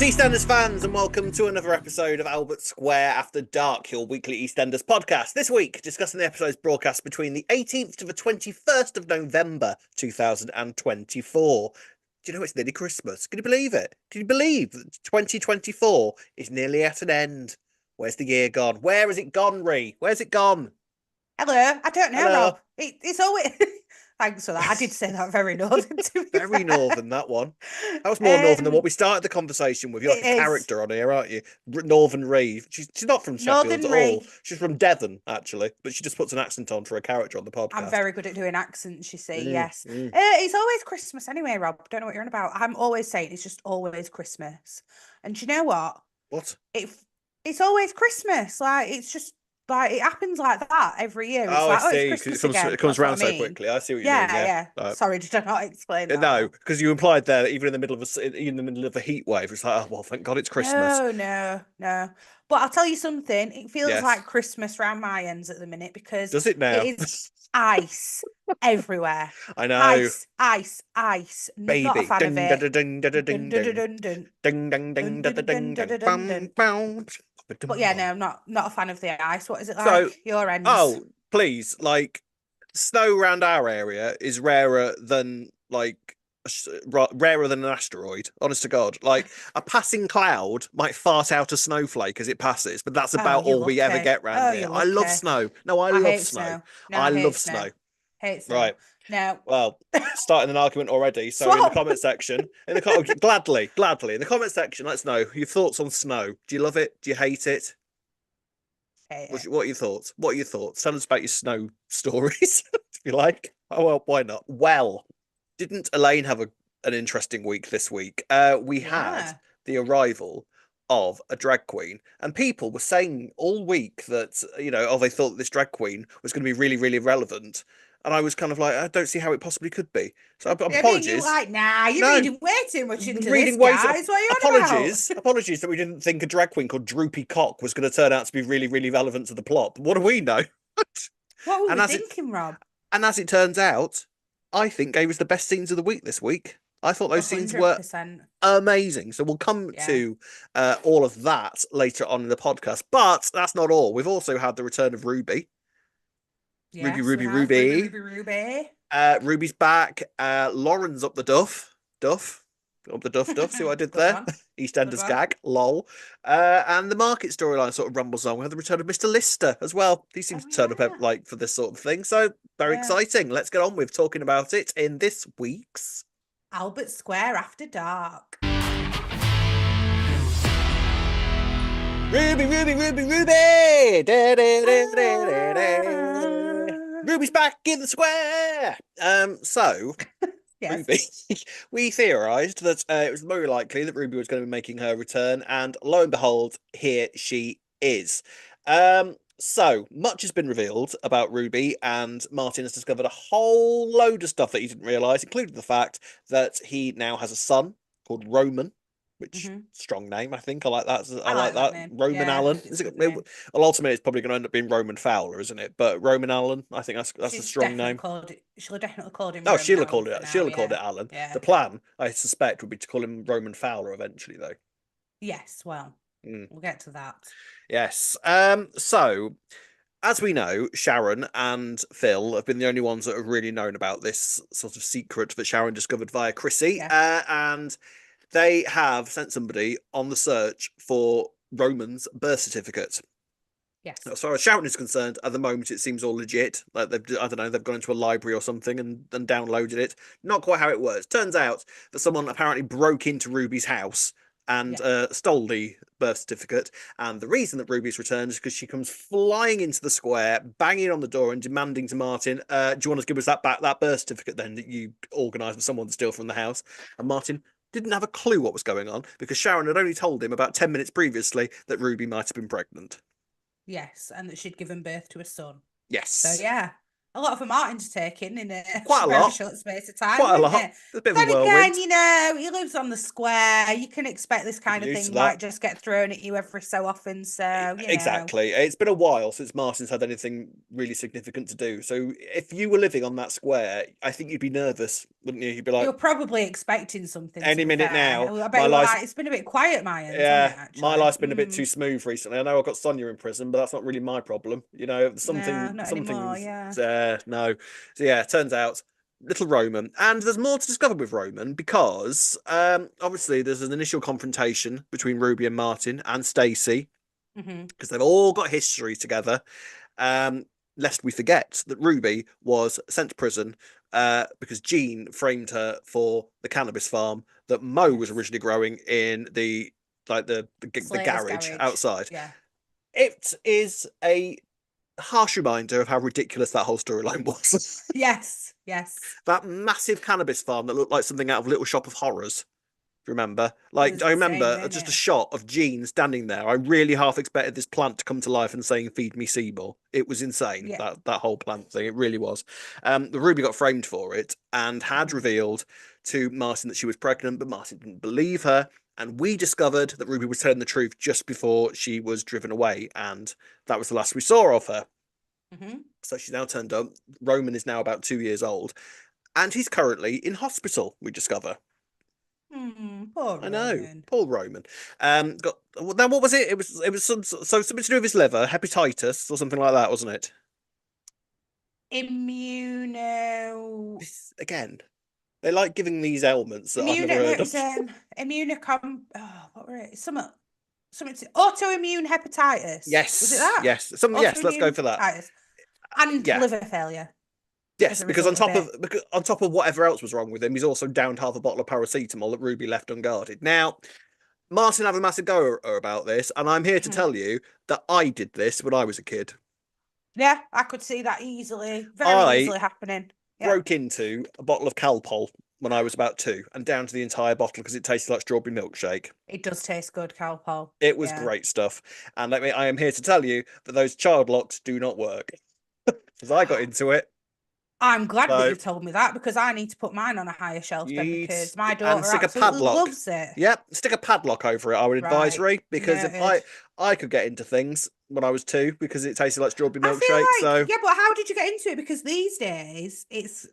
EastEnders fans, and welcome to another episode of Albert Square After Dark, your weekly EastEnders podcast. This week, discussing the episode's broadcast between the 18th to the 21st of November 2024. Do you know it's nearly Christmas? Can you believe it? Can you believe that 2024 is nearly at an end? Where's the year gone? Where has it gone, Ree? Where's it gone? Hello, I don't know, Hello. Rob. It's always... Thanks for that. I did say that very northern. Very northern, that one. That was more northern than what we started the conversation with. You're like a character on here, aren't you? Northern Ree. She's not from Sheffield at all. She's from Devon, actually, but she just puts an accent on for a character on the podcast. I'm very good at doing accents, you see, yes. It's always Christmas anyway, Rob. Don't know what you're on about. I'm always saying it's just always Christmas. And do you know what? What? It's always Christmas. Like, it's just... Like, it happens like that every year. It's I see. It's Christmas it comes around so quickly. I see what you mean. Yeah. Sorry, did I not explain that? No, because you implied there that even in the middle of a heat wave, it's like, oh well, thank God it's Christmas. No. But I'll tell you something. It feels like Christmas round my ends at the minute because does it now? It is ice everywhere. I know. Ice. Baby. Not a fan of it. But yeah, no, I'm not a fan of the ice. What is it like? So, your end? Oh, please, like snow around our area is rarer than an asteroid. Honest to God, like a passing cloud might fart out a snowflake as it passes, but that's about all we ever get round here. I love snow. No, I love snow. I love snow. Hate snow. Right. No. Well, starting an argument already. So in the comment section, gladly, in the comment section, let us know your thoughts on snow. Do you love it? Do you hate it? What are your thoughts? What are your thoughts? Tell us about your snow stories, if you like. Oh well, why not? Well, didn't Elaine have an interesting week this week? We had the arrival of a drag queen, and people were saying all week that they thought that this drag queen was going to be really, really relevant. And I was kind of like, I don't see how it possibly could be. So apologies. You're reading way too much into this, guys. What are you apologies. Apologies that we didn't think a drag queen called Droopy Cock was going to turn out to be really, really relevant to the plot. What do we know? What were we thinking, Rob? And as it turns out, I think gave us the best scenes of the week this week. I thought those 100%. Scenes were amazing. So we'll come to all of that later on in the podcast. But that's not all. We've also had the return of Ruby. Yes, Ruby. Ruby's back. Lauren's up the duff. Up the duff. See what I did there? EastEnders gag. Lol. And the market storyline sort of rumbles on. We have the return of Mr. Lister as well. He seems to turn up for this sort of thing. So very exciting. Let's get on with talking about it in this week's Albert Square After Dark. Ruby. Ruby's back in the square. So yes. Ruby, we theorised that it was very likely that Ruby was going to be making her return, and lo and behold, here she is. So much has been revealed about Ruby, and Martin has discovered a whole load of stuff that he didn't realise, including the fact that he now has a son called Roman. Which strong name, I think. I like that. I like that. Roman Allen. Is it? Well, ultimately, it's probably going to end up being Roman Fowler, isn't it? But Roman Allen, I think that's a strong name. She'll definitely called him. Oh, she'll have called it. She'll have called it Allen. Yeah. The plan, I suspect, would be to call him Roman Fowler eventually, though. Yes. Well, we'll get to that. Yes. So, as we know, Sharon and Phil have been the only ones that have really known about this sort of secret that Sharon discovered via Chrissy, and they have sent somebody on the search for Roman's birth certificate. Yes. As far as Sharon is concerned, at the moment it seems all legit. Like they've gone into a library or something and downloaded it. Not quite how it works. Turns out that someone apparently broke into Ruby's house and stole the birth certificate. And the reason that Ruby's returned is because she comes flying into the square, banging on the door and demanding to Martin, do you want to give us that birth certificate then that you organised for someone to steal from the house? And Martin didn't have a clue what was going on because Sharon had only told him about 10 minutes previously that Ruby might have been pregnant. Yes, and that she'd given birth to a son. Yes. So yeah, a lot for Martin to take in a very short space of time. Quite a lot. A bit of a whirlwind. Again, he lives on the square. You can expect this kind of thing might just get thrown at you every so often. So exactly. It's been a while since Martin's had anything really significant to do. So if you were living on that square, I think you'd be nervous wouldn't you? You'd be like, you're probably expecting something. any minute now. I bet you were like, it's been a bit quiet my end, hasn't it? Actually, My life's been a bit too smooth recently. I know I've got Sonia in prison, but that's not really my problem. You know, No, not anymore. something's Yeah. no. So yeah, it turns out little Roman, and there's more to discover with Roman because obviously there's an initial confrontation between Ruby and Martin and Stacy because they've all got history together. Lest we forget that Ruby was sent to prison because Jean framed her for the cannabis farm that Mo was originally growing in the garage outside. Yeah. It is a harsh reminder of how ridiculous that whole storyline was. Yes. That massive cannabis farm that looked like something out of Little Shop of Horrors. Remember? Like, I remember just a shot of Jean standing there. I really half expected this plant to come to life and saying, "Feed me, Seymour." It was insane, that whole plant thing. It really was. The Ruby got framed for it and had revealed to Martin that she was pregnant, but Martin didn't believe her. And we discovered that Ruby was telling the truth just before she was driven away. And that was the last we saw of her. So she's now turned up. Roman is now about 2 years old. And he's currently in hospital, we discover. Poor I know, Roman. poor Roman. Got now. What was it? It was something to do with his liver, hepatitis or something like that, wasn't it? Immuno. Again, they like giving these ailments that I've never heard of. Immunocom. Oh, what were it? Something. Autoimmune hepatitis. Yes. Was it that? Yes. Yes. Let's go for that. And liver failure. Yes, because on top of whatever else was wrong with him, he's also downed half a bottle of paracetamol that Ruby left unguarded. Now, Martin had a massive go about this, and I'm here to tell you that I did this when I was a kid. Yeah, I could see that easily, very easily happening. Broke into a bottle of Calpol when I was about 2 and down to the entire bottle because it tasted like strawberry milkshake. It does taste good, Calpol. It was great stuff. And I am here to tell you that those child locks do not work. Because I got into it. I'm glad that you've told me that because I need to put mine on a higher shelf then because my daughter absolutely loves it. Yep, stick a padlock over it, I would advise, because if I could get into things when I was 2 because it tasted like strawberry milkshake. Yeah, but how did you get into it? Because these days it's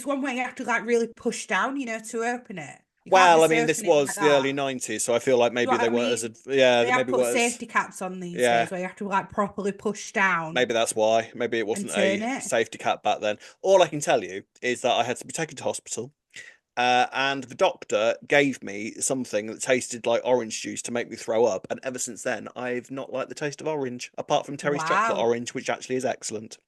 one way you have to like really push down, to open it. Well, I mean, this was the early 90s, so I feel like maybe they weren't as they have put safety caps on these days where you have to like properly push down. Maybe that's why. Maybe it wasn't a safety cap back then. All I can tell you is that I had to be taken to hospital, and the doctor gave me something that tasted like orange juice to make me throw up. And ever since then, I've not liked the taste of orange, apart from Terry's chocolate orange, which actually is excellent.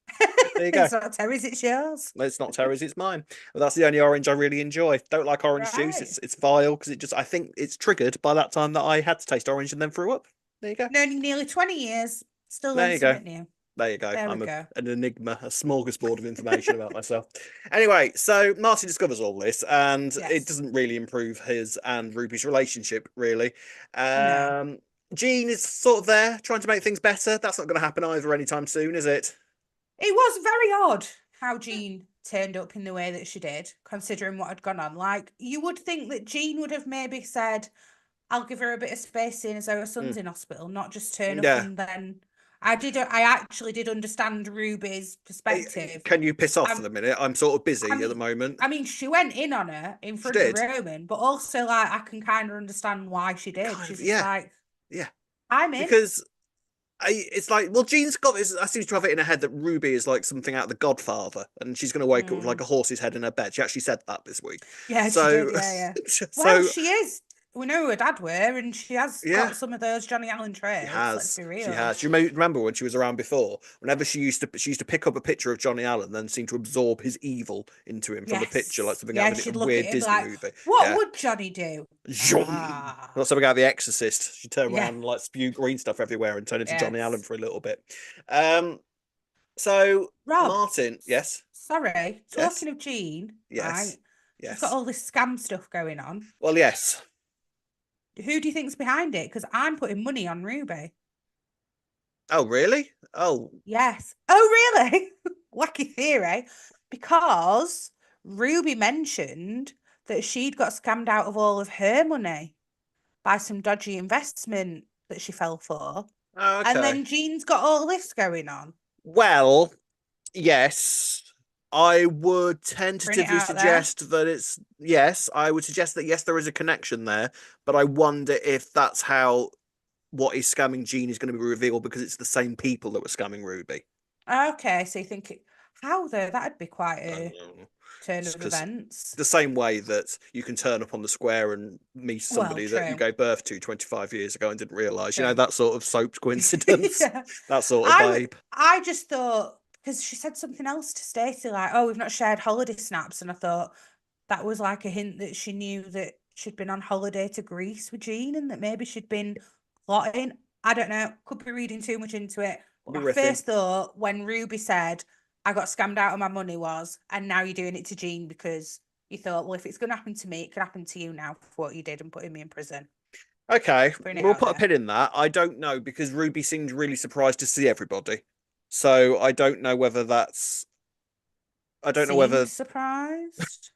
There you go. It's not Terry's, it's yours. It's not Terry's, it's mine. But that's the only orange I really enjoy. Don't like orange juice. It's vile because I think it's triggered by that time that I had to taste orange and then threw up. There you go. No, nearly 20 years. Still learning something new. There you go. I'm an enigma, a smorgasbord of information about myself. Anyway, so Martin discovers all this, and it doesn't really improve his and Ruby's relationship, really. No. Jean is sort of there, trying to make things better. That's not going to happen either anytime soon, is it? It was very odd how Jean turned up in the way that she did, considering what had gone on. Like, you would think that Jean would have maybe said, I'll give her a bit of space in as her son's in hospital, not just turn up and then... I actually did understand Ruby's perspective. Can you piss off for the minute? I'm sort of busy at the moment. I mean, she went in on her in front of Roman, but also, like, I can kind of understand why she did. She's just like, I'm in. Because it's like, well, Jean's got this. I seem to have it in her head that Ruby is like something out of The Godfather, and she's going to wake up with like a horse's head in her bed. She actually said that this week. Yeah, she did. Yeah. Well, she is. We know who her dad were, and she has got some of those Johnny Allen traits. Let's be real. She has. Do you remember when she was around before? Whenever she used to pick up a picture of Johnny Allen, then seem to absorb his evil into him from the picture, like something out of a weird Disney movie. What would Johnny do? Not something out of The Exorcist. She'd turn around and like spew green stuff everywhere and turn into Johnny Allen for a little bit. So Rob, Martin, yes. Sorry, talking of Jean, right? Yes. She's got all this scam stuff going on. Well, yes. Who do you think's behind it? Because I'm putting money on Ruby. Oh, really? Oh. Yes. Oh, really? Wacky theory. Because Ruby mentioned that she'd got scammed out of all of her money by some dodgy investment that she fell for. Oh, okay. And then Jean's got all this going on. Well, yes. I would Putting it tentatively out there. suggest that it's yes. I would suggest that yes, there is a connection there, but I wonder if that's how what is scamming Jean is going to be revealed because it's the same people that were scamming Ruby. Okay, so you think how though? That'd be quite I don't a know. turn Just of because events. the same way that you can turn up on the square and meet Well, somebody that you true, gave birth to 25 years ago and didn't realise, true. that sort of soap coincidence, Yeah, that sort of I vibe. I just thought because she said something else to Stacey like, "Oh, we've not shared holiday snaps," and I thought that was like a hint that she knew that she'd been on holiday to Greece with Jean and that maybe she'd been plotting. I don't know. Could be reading too much into it. But Be my riffing. first thought when Ruby said, "I got scammed out of my money," was, and now you're doing it to Jean because you thought, well, if it's going to happen to me, it could happen to you now for what you did and putting me in prison. Okay, Putting it we'll out put a there. pin in that. I don't know because Ruby seemed really surprised to see everybody. So I don't know whether that's. I don't know Seemed whether. surprised.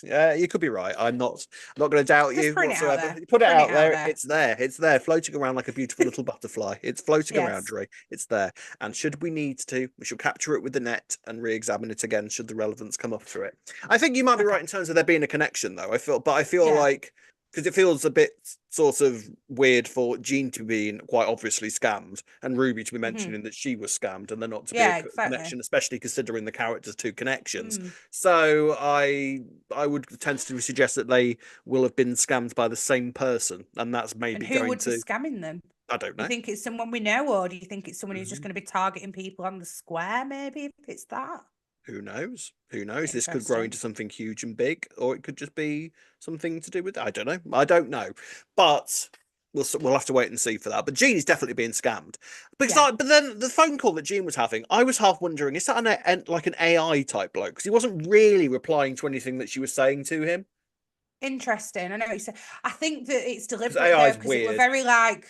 Yeah, you could be right. I'm not going to doubt Just you putting it out whatsoever. there. You put it Putting it out out there. there. It's there. It's there, floating around like a beautiful little butterfly. It's floating around, Yes. Dre. It's there. And should we need to, we shall capture it with the net and re-examine it again. Should the relevance come up through it? I think you might be Okay. right in terms of there being a connection, though. I feel Yeah. like because it feels a bit sort of weird for Jean to be quite obviously scammed and Ruby to be Hmm. mentioning that she was scammed and there not to be a Yeah, exactly. connection, especially considering the characters' two connections. Mm. So I would tentatively suggest that they will have been scammed by the same person, and that's And maybe who going would be to. scamming them? I don't You know. think it's someone we know, or do you think it's someone who's just Mhm. going to be targeting people on the square, maybe, if it's that? Who knows? Who knows? This could grow Interesting. into something huge and big, or it could just be something to do with. I don't know. I don't know, but we'll have to wait and see for that. But Gene is definitely being scammed because Yeah. but then the phone call that Gene was having, I was half wondering, is that like an AI type bloke? Because he wasn't really replying to anything that she was saying to him. Interesting. I know what you said. I think that it's Because deliberate AI though, is because it were weird. very like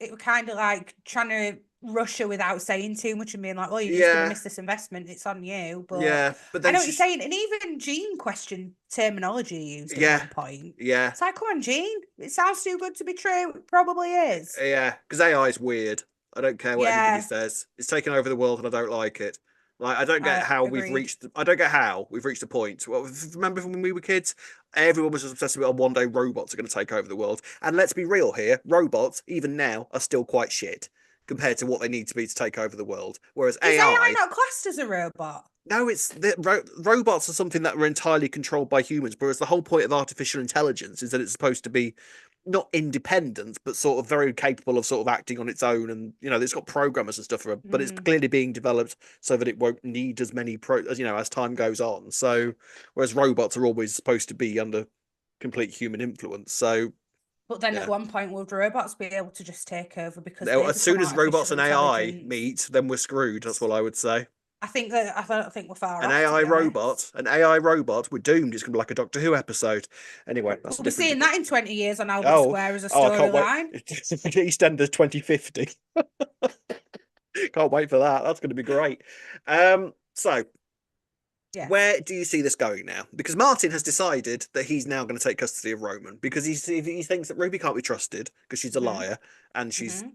it were kind of like trying to rush her without saying too much and being like, "Well, you're just going to Yeah, miss this investment. It's on you." But yeah. But I then know what you're she's saying, and even Jean questioned terminology used at yeah, one point. yeah. It's like, come on, Jean. It sounds too good to be true. It probably is. Yeah, because AI is weird. I don't care what anybody Yeah, says. It's taken over the world, and I don't like it. Like I don't get how we've agreed. reached. I don't get how we've reached a point. Well, remember when we were kids, everyone was obsessed with one day robots are going to take over the world. And let's be real here, robots even now are still quite shit compared to what they need to be to take over the world. Whereas Is AI AI, not classed as a robot? no, it's robots are something that are entirely controlled by humans. Whereas the whole point of artificial intelligence is that it's supposed to be not independent, but sort of very capable of sort of acting on its own. And it's got programmers and stuff, but it's Mm. clearly being developed so that it won't need as many as as time goes on. So, whereas robots are always supposed to be under complete human influence. So, But then at yeah. one point, would robots be able to just take over because Now, they as become soon as robots artificial and AI intelligence? meet, then we're screwed. That's what I would say. I don't think we're far An off, to AI be honest. robot, an AI robot, we're doomed. It's gonna be like a Doctor Who episode. Anyway, that's a We'll be different seeing debate. that in 20 years on Albert Oh, Square as a oh, I can't wait. storyline. EastEnders 2050. Can't wait for that. That's going to be great. So Yes. where do you see this going now? Because Martin has decided that he's now going to take custody of Roman because he thinks that Ruby can't be trusted because she's a Hmm. liar and Hmm.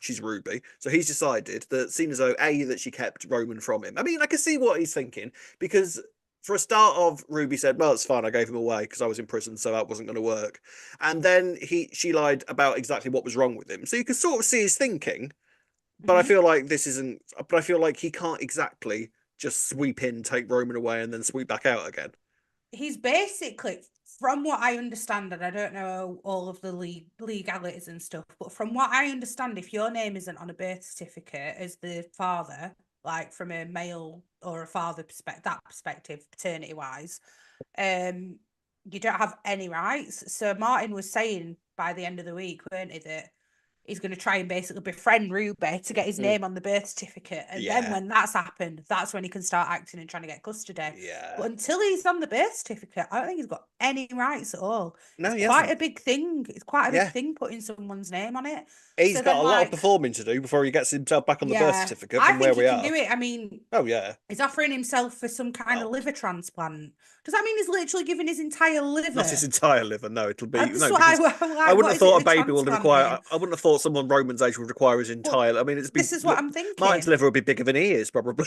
she's Ruby. So he's decided that seeing as though that she kept Roman from him. I mean, I can see what he's thinking because for a start of Ruby said, "Well, it's fine. I gave him away because I was in prison, so that wasn't going to work." And then she lied about exactly what was wrong with him. So you can sort of see his thinking. But I Hmm. feel like this isn't. But I feel like he can't exactly just sweep in, take Roman away, and then sweep back out again. He's basically, from what I understand, and I don't know all of the legalities and stuff, but from what I understand, if your name isn't on a birth certificate as the father, like from a male or a father perspective, paternity wise, um, you don't have any rights. So Martin was saying by the end of the week, weren't he, that he's going to try and basically befriend Ruby to get his Mm, name on the birth certificate. And then yeah, when that's happened, that's when he can start acting and trying to get custody. yeah. But until he's on the birth certificate, I don't think he's got any rights at all. No, It's he quite a hasn't. big thing. It's quite a big Yeah, thing putting someone's name on it. he's So got then, a lot of like, performing to do before he gets himself back on the birth yeah, certificate I from where think he we can are. do it. I mean, Oh yeah. he's offering himself for some kind of Well, liver transplant. Does that mean he's literally giving his entire not his liver? entire liver. No, it'll be That's no what because I'm I like. wouldn't What have is it thought a they're baby would require. transplanting? I wouldn't have thought someone Roman's age would require his Well, entire. I mean, it's be this is what I'm Martin's thinking. liver would be bigger than he is probably.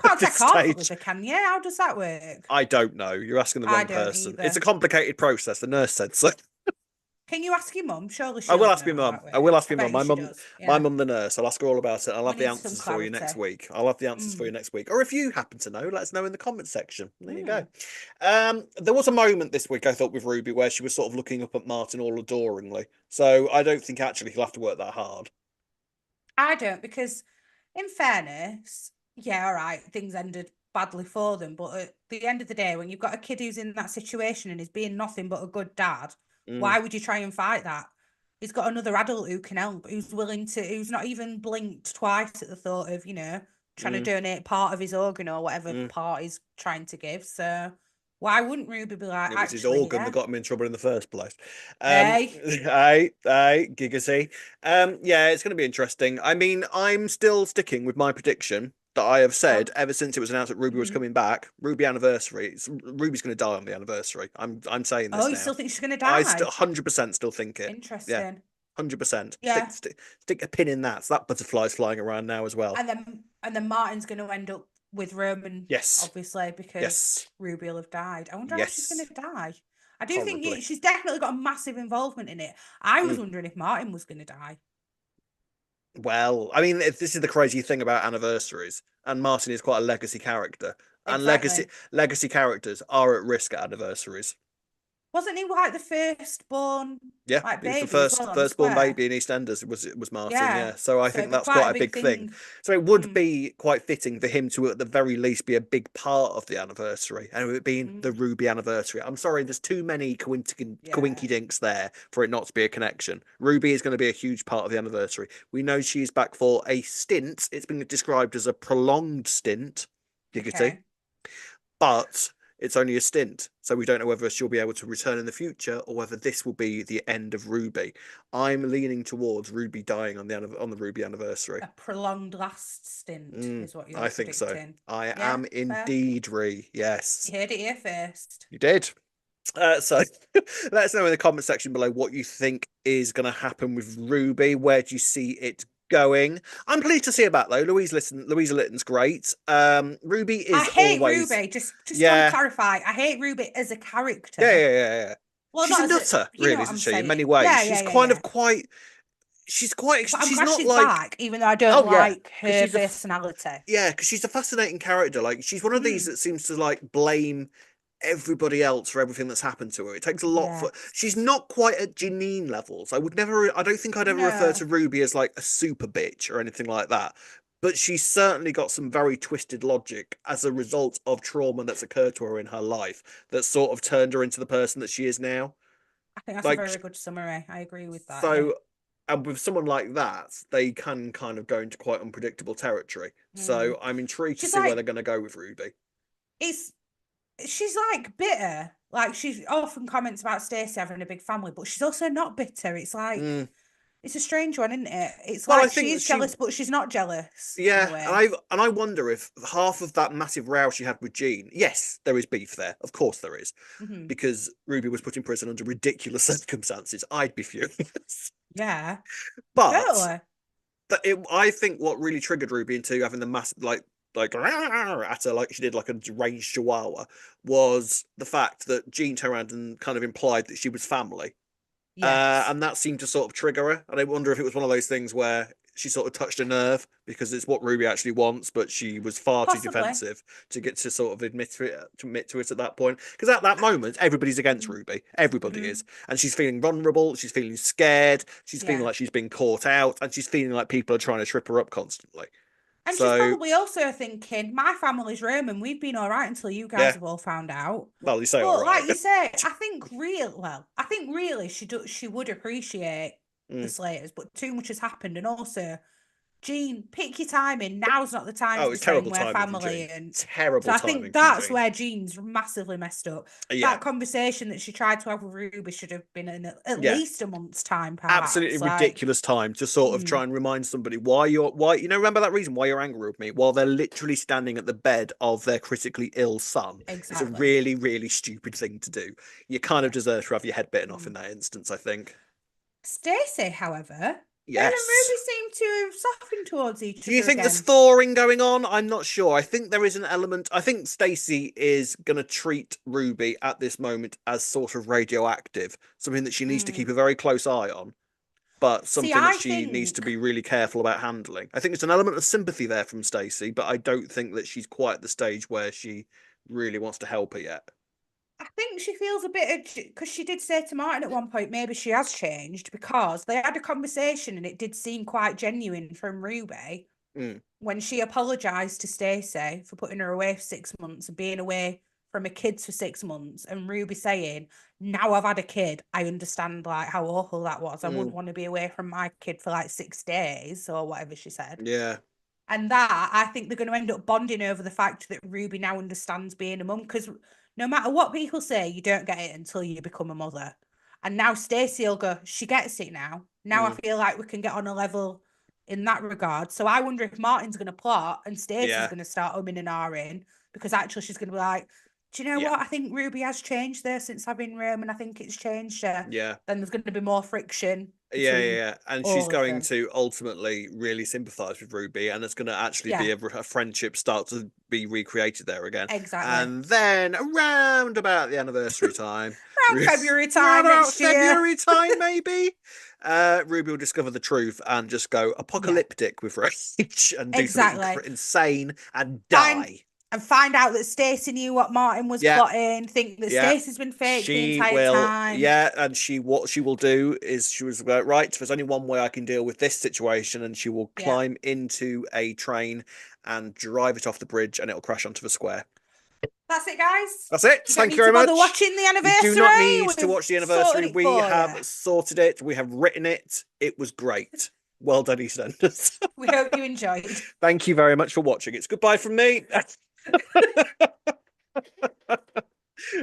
Can't this take half a stage. liver, can you? How does that work? I don't know. You're asking the I wrong don't person. either. It's a complicated process. The nurse said so. Can you ask your mum? Surely I will she'll ask my know how mum. that I will works. ask I my mum. bet you she does. My Yeah. mum, the nurse. I'll ask her all about it. I'll We have the need some answers for you next clarity. week. I'll have the answers for you next week. Or if you happen to know, let us know in the comments section. There you go. There was a moment this week I thought with Ruby where she was sort of looking up at Martin all adoringly. So I don't think actually he'll have to work that hard. I don't, because in fairness, yeah, all right, things ended badly for them, but at the end of the day, when you've got a kid who's in that situation and is being nothing but a good dad, why would you try and fight that? He's got another adult who can help, who's willing to, who's not even blinked twice at the thought of, trying to donate part of his organ or whatever part he's trying to give. So why wouldn't Ruby be like, It was his actually, organ that got him in trouble in the first place. hey, Gigacy. Yeah, it's going to be interesting. I mean, I'm still sticking with my prediction that I have said ever since it was announced that Ruby was coming back. Ruby anniversary. Ruby's going to die on the anniversary. I'm saying this oh, now. you still think she's going to I die? still 100% still think it. Interesting. Yeah, 100%. Yeah. Stick a pin in that. So that butterfly's flying around now as well. And then Martin's going to end up with Roman, Yes. obviously, because Ruby will have died. I wonder how she's going to die. I do think she's definitely got a massive involvement in it. I was wondering if Martin was going to die. Well, I mean, this is the crazy thing about anniversaries, and Martin is quite a legacy character, and legacy characters are at risk at anniversaries. Wasn't he like the firstborn? Yeah, Like he was baby the on firstborn Square? baby in EastEnders. It was Martin? Yeah. Yeah, so I think that's quite a big thing. So it would be quite fitting for him to, at the very least, be a big part of the anniversary, and it being the Ruby anniversary. I'm sorry, there's too many coinky dinks there for it not to be a connection. Ruby is going to be a huge part of the anniversary. We know she's back for a stint. It's been described as a prolonged stint, Giggity, but it's only a stint, so we don't know whether she'll be able to return in the future or whether this will be the end of Ruby. I'm leaning towards Ruby dying on the Ruby anniversary. A prolonged last stint is what you're I think predicting. so. I am indeed, Ree. Yes. You heard it here first. You did. So let us know in the comment section below what you think is going to happen with Ruby. Where do you see it going? I'm pleased to see it back though. Louisa Litton's great. Ruby is I hate always... Ruby. Just want to clarify. I hate Ruby as a character. Yeah. Well, she's a nutter, really, isn't she? In many ways, she's quite. She's quite. But I'm she's glad not she's like back, even though I don't like her she's personality. Yeah, because she's a fascinating character. Like, she's one of these that seems to like blame everybody else for everything that's happened to her. It takes a lot for... She's not quite at Janine levels. I don't think I'd ever refer to Ruby as like a super bitch or anything like that. But she's certainly got some very twisted logic as a result of trauma that's occurred to her in her life that sort of turned her into the person that she is now. I think that's a very good summary. I agree with that. So, and with someone like that, they can kind of go into quite unpredictable territory. So I'm intrigued to see where they're going to go with Ruby. She's like bitter. Like, she often comments about Stacey having a big family, but she's also not bitter. It's like... It's a strange one, isn't it? It's like she's jealous, but she's not jealous. Yeah, and I wonder if half of that massive row she had with Jean... Yes, there is beef there. Of course there is. Because Ruby was put in prison under ridiculous circumstances. I'd be furious. Yeah. But I think what really triggered Ruby into having the massive, like at her like she did like a deranged chihuahua, was the fact that Jean turned around and kind of implied that she was family. And that seemed to sort of trigger her. And I wonder if it was one of those things where she sort of touched a nerve because it's what Ruby actually wants, but she was far too defensive to get to sort of admit to it at that point. Because at that moment, everybody's against Ruby. Everybody is. And she's feeling vulnerable. She's feeling scared. She's feeling like she's been caught out. And she's feeling like people are trying to trip her up constantly. And she's probably also thinking, my family's Roman. We've been all right until you guys have all found out. Well, you say but all right. Like you say, I think really she would appreciate the Slaters, but too much has happened. And also, Jean, pick your timing. Now's not the time to be saying we're family. And terrible so I think that's where Jean's massively messed up. That conversation that she tried to have with Ruby should have been in at least a month's time, perhaps. Absolutely ridiculous time to sort of try and remind somebody why remember that reason why you're angry with me while they're literally standing at the bed of their critically ill son. Exactly. It's a really, really stupid thing to do. You kind of deserve to have your head bitten off in that instance, I think. Stacey, however, Hale and Ruby Yes. seem to have softened towards each Do you other think there's again. thawing going on? I'm not sure. I think there is an element. I think Stacey is going to treat Ruby at this moment as sort of radioactive, something that she needs to keep a very close eye on, but See, something that I she needs to think be really careful about handling. I think there's an element of sympathy there from Stacey, but I don't think that she's quite at the stage where she really wants to help her yet. I think she feels a bit because she did say to Martin at one point maybe she has changed because they had a conversation and it did seem quite genuine from Ruby when she apologised to Stacey for putting her away for 6 months and being away from her kids for 6 months, and Ruby saying, "Now I've had a kid, I understand like how awful that was. I wouldn't want to be away from my kid for like 6 days," or whatever she said. Yeah. And that, I think they're going to end up bonding over the fact that Ruby now understands being a mum, because no matter what people say, you don't get it until you become a mother. And now Stacey will go, she gets it now. Now I feel like we can get on a level in that regard. So I wonder if Martin's going to plot and Stacey's Yeah. going to start umming and ahhing, because actually she's going to be like, do you know Yeah. what? I think Ruby has changed there since I've been Rome, and I think it's changed her. Yeah. Then there's going to be more friction Yeah, between yeah. And she's all of going them. to ultimately really sympathise with Ruby, and it's going to actually be Yeah, a friendship start to be recreated there again. exactly. And then around about the anniversary time, Around February around time about next year. February time, maybe, Ruby will discover the truth and just go Yeah, apocalyptic with rage and do something exactly. insane and Find die. find out that Stacey knew what Martin was Yeah, plotting, think that yeah. Stacey's been fake the She entire will, time. yeah, and she what she will do is she was like, right, there's only one way I can deal with this situation, and she will Yeah. climb into a train and drive it off the bridge, and it'll crash onto the square. That's it, guys. That's it. You don't Thank you need to very bother much. watching the You do not need anniversary. to We've watch the sorted anniversary. it We for have you. sorted it. We have written it. It was great. Well done, EastEnders. We hope you enjoyed. Thank you very much for watching. It's goodbye from me.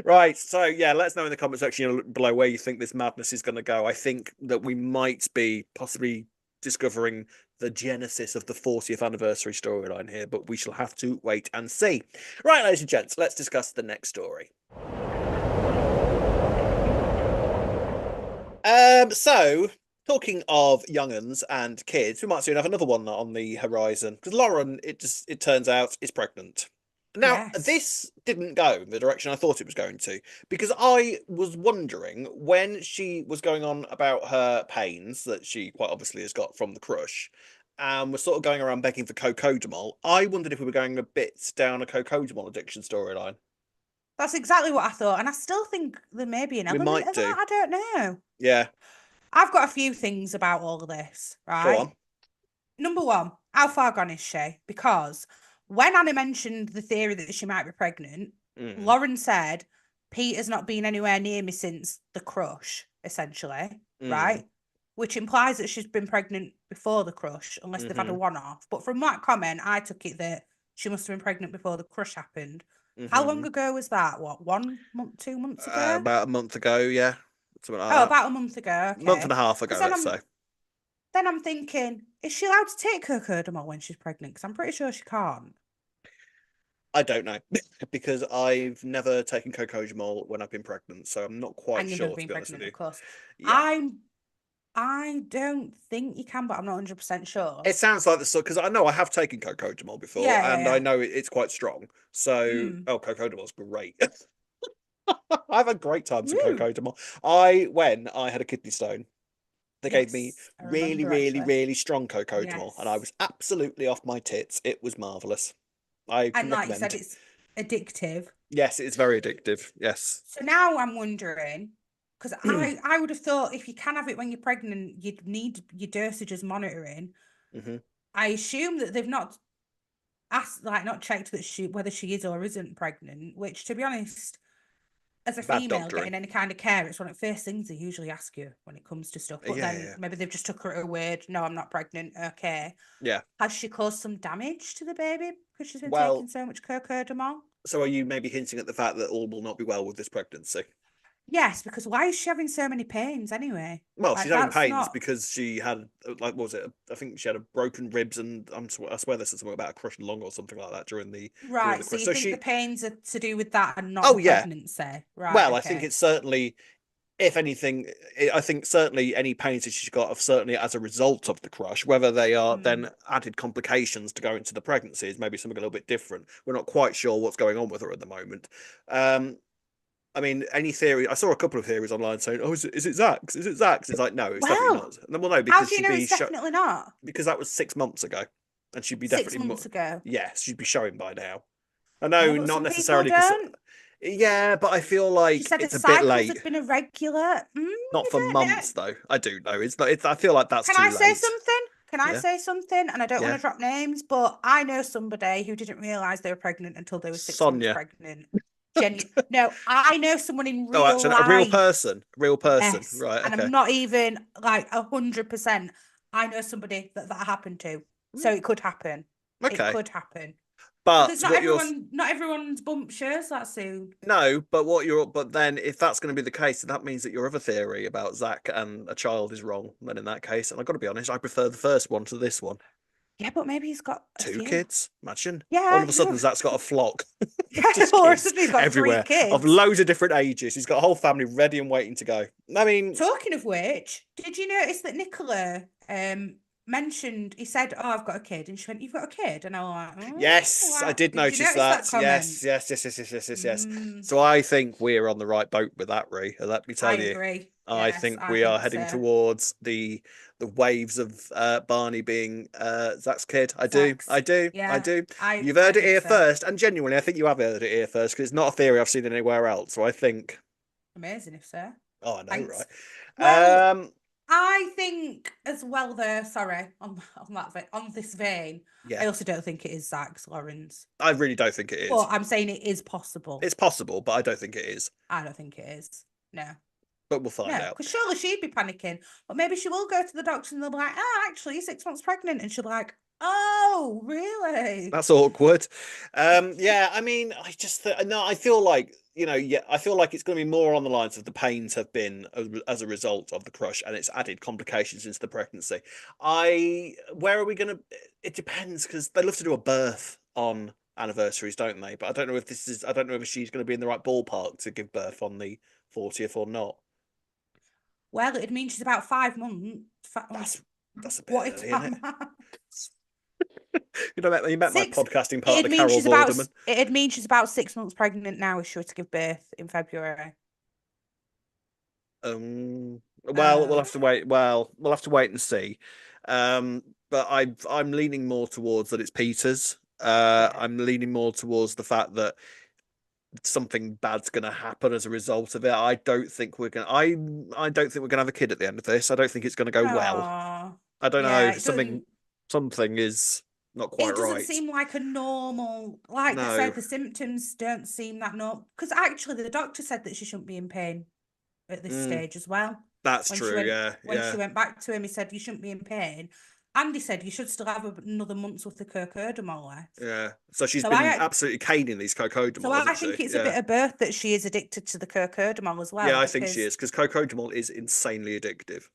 Right, so yeah, let us know in the comment section below where you think this madness is going to go. I think that we might be possibly discovering the genesis of the 40th anniversary storyline here, but we shall have to wait and see. Right, ladies and gents, let's discuss the next story. So talking of younguns and kids, we might soon have another one on the horizon, because Lauren, it turns out, is pregnant. Now, Yes. this didn't go the direction I thought it was going to, because I was wondering when she was going on about her pains that she quite obviously has got from the crush, and was sort of going around begging for cocodamol. I wondered if we were going a bit down a cocodamol addiction storyline. That's exactly what I thought. And I still think there may be an We element might of do. that. I don't know. Yeah, I've got a few things about all of this, go right? on. Number one, how far gone is she? Because when Anna mentioned the theory that she might be pregnant, Lauren said, Peter's not been anywhere near me since the crush, essentially, right? Which implies that she's been pregnant before the crush, unless they've had a one-off. But from that comment, I took it that she must have been pregnant before the crush happened. How long ago was that? What, 1 month, 2 months ago? About a month ago, yeah. Something like Oh, that. about a month ago. Okay. Month and a half ago, 'Cause then let's say. then I'm thinking, is she allowed to take cocodamol when she's pregnant? Because I'm pretty sure she can't. I don't know because I've never taken cocodamol when I've been pregnant, so I'm not quite And you've never sure, to been be honest with pregnant, you. of course. Yeah, I don't think you can, but I'm not 100% sure. it sounds like the sort because I know I have taken cocodamol before, Yeah, and I yeah, know it's quite strong. So, yeah. oh, cocodamol's great. I've had great times with Woo. cocodamol. When I had a kidney stone, they gave me Yes, I really, remember really, actually. really strong cocodamol, and I Yes. was absolutely off my tits. It was marvelous. I can And like you said, recommend. it's addictive. Yes, it's very addictive. Yes. So now I'm wondering, because I would have thought if you can have it when you're pregnant, you'd need your dosages monitoring. I assume that they've not asked, like, not checked that whether she is or isn't pregnant, which, to be honest, as a Bad female doctoring. getting any kind of care, it's one of the first things they usually ask you when it comes to stuff. But Yeah, then yeah, maybe they've just took her at her word. No, I'm not pregnant. Okay. yeah. Has she caused some damage to the baby because she's been taking Well, so much cocodamol? so are you maybe hinting at the fact that all will not be well with this pregnancy? Yes, because why is she having so many pains anyway? Well, Like, she's having that's pains not because she had, like, what was it? I think she had a broken ribs, and I swear this is something about a crushed lung or something like that during the right. So crush. you So think the she, pains are to do with that and not oh the yeah. pregnancy? Right. Well, I think Okay. it's certainly if anything, I think certainly any pains that she's got are certainly as a result of the crush. Whether they are then added complications to go into the pregnancy is maybe something a little bit different. We're not quite sure what's going on with her at the moment. I mean, any theory? I saw a couple of theories online saying, "Oh, is it Zach's? Is it Zach's?" It's like, no, it's definitely Well, not. Well, no, how because do you she'd know be it's definitely not? because that was 6 months ago, and she'd be Six definitely months ago. yes, she'd be showing by now. I Oh, know, but not some people necessarily because don't. yeah, but I feel She like said her it's a bit cycles late. had been irregular. Not I for don't know. months though. I do know it's not. It's, I feel like that's Can too I say late. something? Can I Yeah, say something? And I don't want yeah. to drop names, but I know somebody who didn't realise they were pregnant until they were 6 months Sonia. pregnant. No, I know someone in Oh, real actually, a real life. person. Real person. Yes. Right. And Okay. I'm not even like 100%. I know somebody that happened to. So it could happen. It Okay. could happen. But Because what you're not everyone's bump shares that soon. no, but what you're but then if that's going to be the case, then that means that your other theory about Zach and a child is wrong. Then in that case, and I've got to be honest, I prefer the first one to this one. Yeah, but maybe he's got a Two few. kids, imagine. All Yeah. of a sudden, Zach's got a flock, Yeah, just or kids suddenly he's got three everywhere of kids. loads of different ages. He's got a whole family ready and waiting to go. I mean, Talking of which, did you notice that Nicola mentioned, he said, "Oh, I've got a kid," and she went, "You've got a kid?" And I was like, "Oh, yes, I wow." did Did you notice notice that that. comment? Yes, yes, yes, yes, yes, yes, yes, yes. Mm, So I think we're on the right boat with that, Ree. Let me I tell you. agree. I Yes, think I we are think heading so. towards the waves of Barney being Zach's kid. I do, I Sex. do, I Yeah, do. I You've I heard it think here so. first, and genuinely, I think you have heard it here first because it's not a theory I've seen anywhere else. So I think, Amazing if so. oh, I know, Thanks. Well, right? I think as well though, sorry, on this vein, I Yeah, also don't think it is Zach's Lawrence. I really don't think it But is. I'm saying it is possible. It's possible, but I don't think it is. I don't think it is. No. But we'll find No, out. because surely she'd be panicking. But maybe she will go to the doctor and they'll be like, "Ah, actually, you're 6 months pregnant." And she'll be like, "Oh, really?" That's awkward. Yeah, I mean, no, I feel like yeah, I feel like it's going to be more on the lines of the pains have been as a result of the crush, and it's added complications into the pregnancy. Where are we going to? It depends because they love to do a birth on anniversaries, don't they? But I don't know if I don't know if she's going to be in the right ballpark to give birth on the 40th or not. Well, it'd mean she's about 5 months. That's a bit What is early, isn't that it? math? You met my Six. podcasting partner, Carol Vorderman. It'd mean she's about 6 months pregnant now if she were to give birth in February. Well, we'll have to wait. Well, we'll have to wait and see. But I'm leaning more towards that it's Peter's. Yeah. I'm leaning more towards the fact that something bad's going to happen as a result of it. I don't think we're going. I don't think we're going to have a kid at the end of this. I don't think it's going to go well. Oh, I don't know. yeah. It doesn't. Something is not quite It doesn't right. seem like a normal. Like I No, said, the symptoms don't seem that normal. Because actually, the doctor said that she shouldn't be in pain at this mm, stage as well. that's When she true. went Yeah, when she yeah. went back to him, he said you shouldn't be in pain. And he said you should still have another month's worth of cocodamol left. Yeah. So she's So been I absolutely caning these so cocodamol, I hasn't she? think it's a Yeah. bit of birth that she is addicted to the cocodamol as Yeah, well I think she because is because cocodamol is insanely addictive.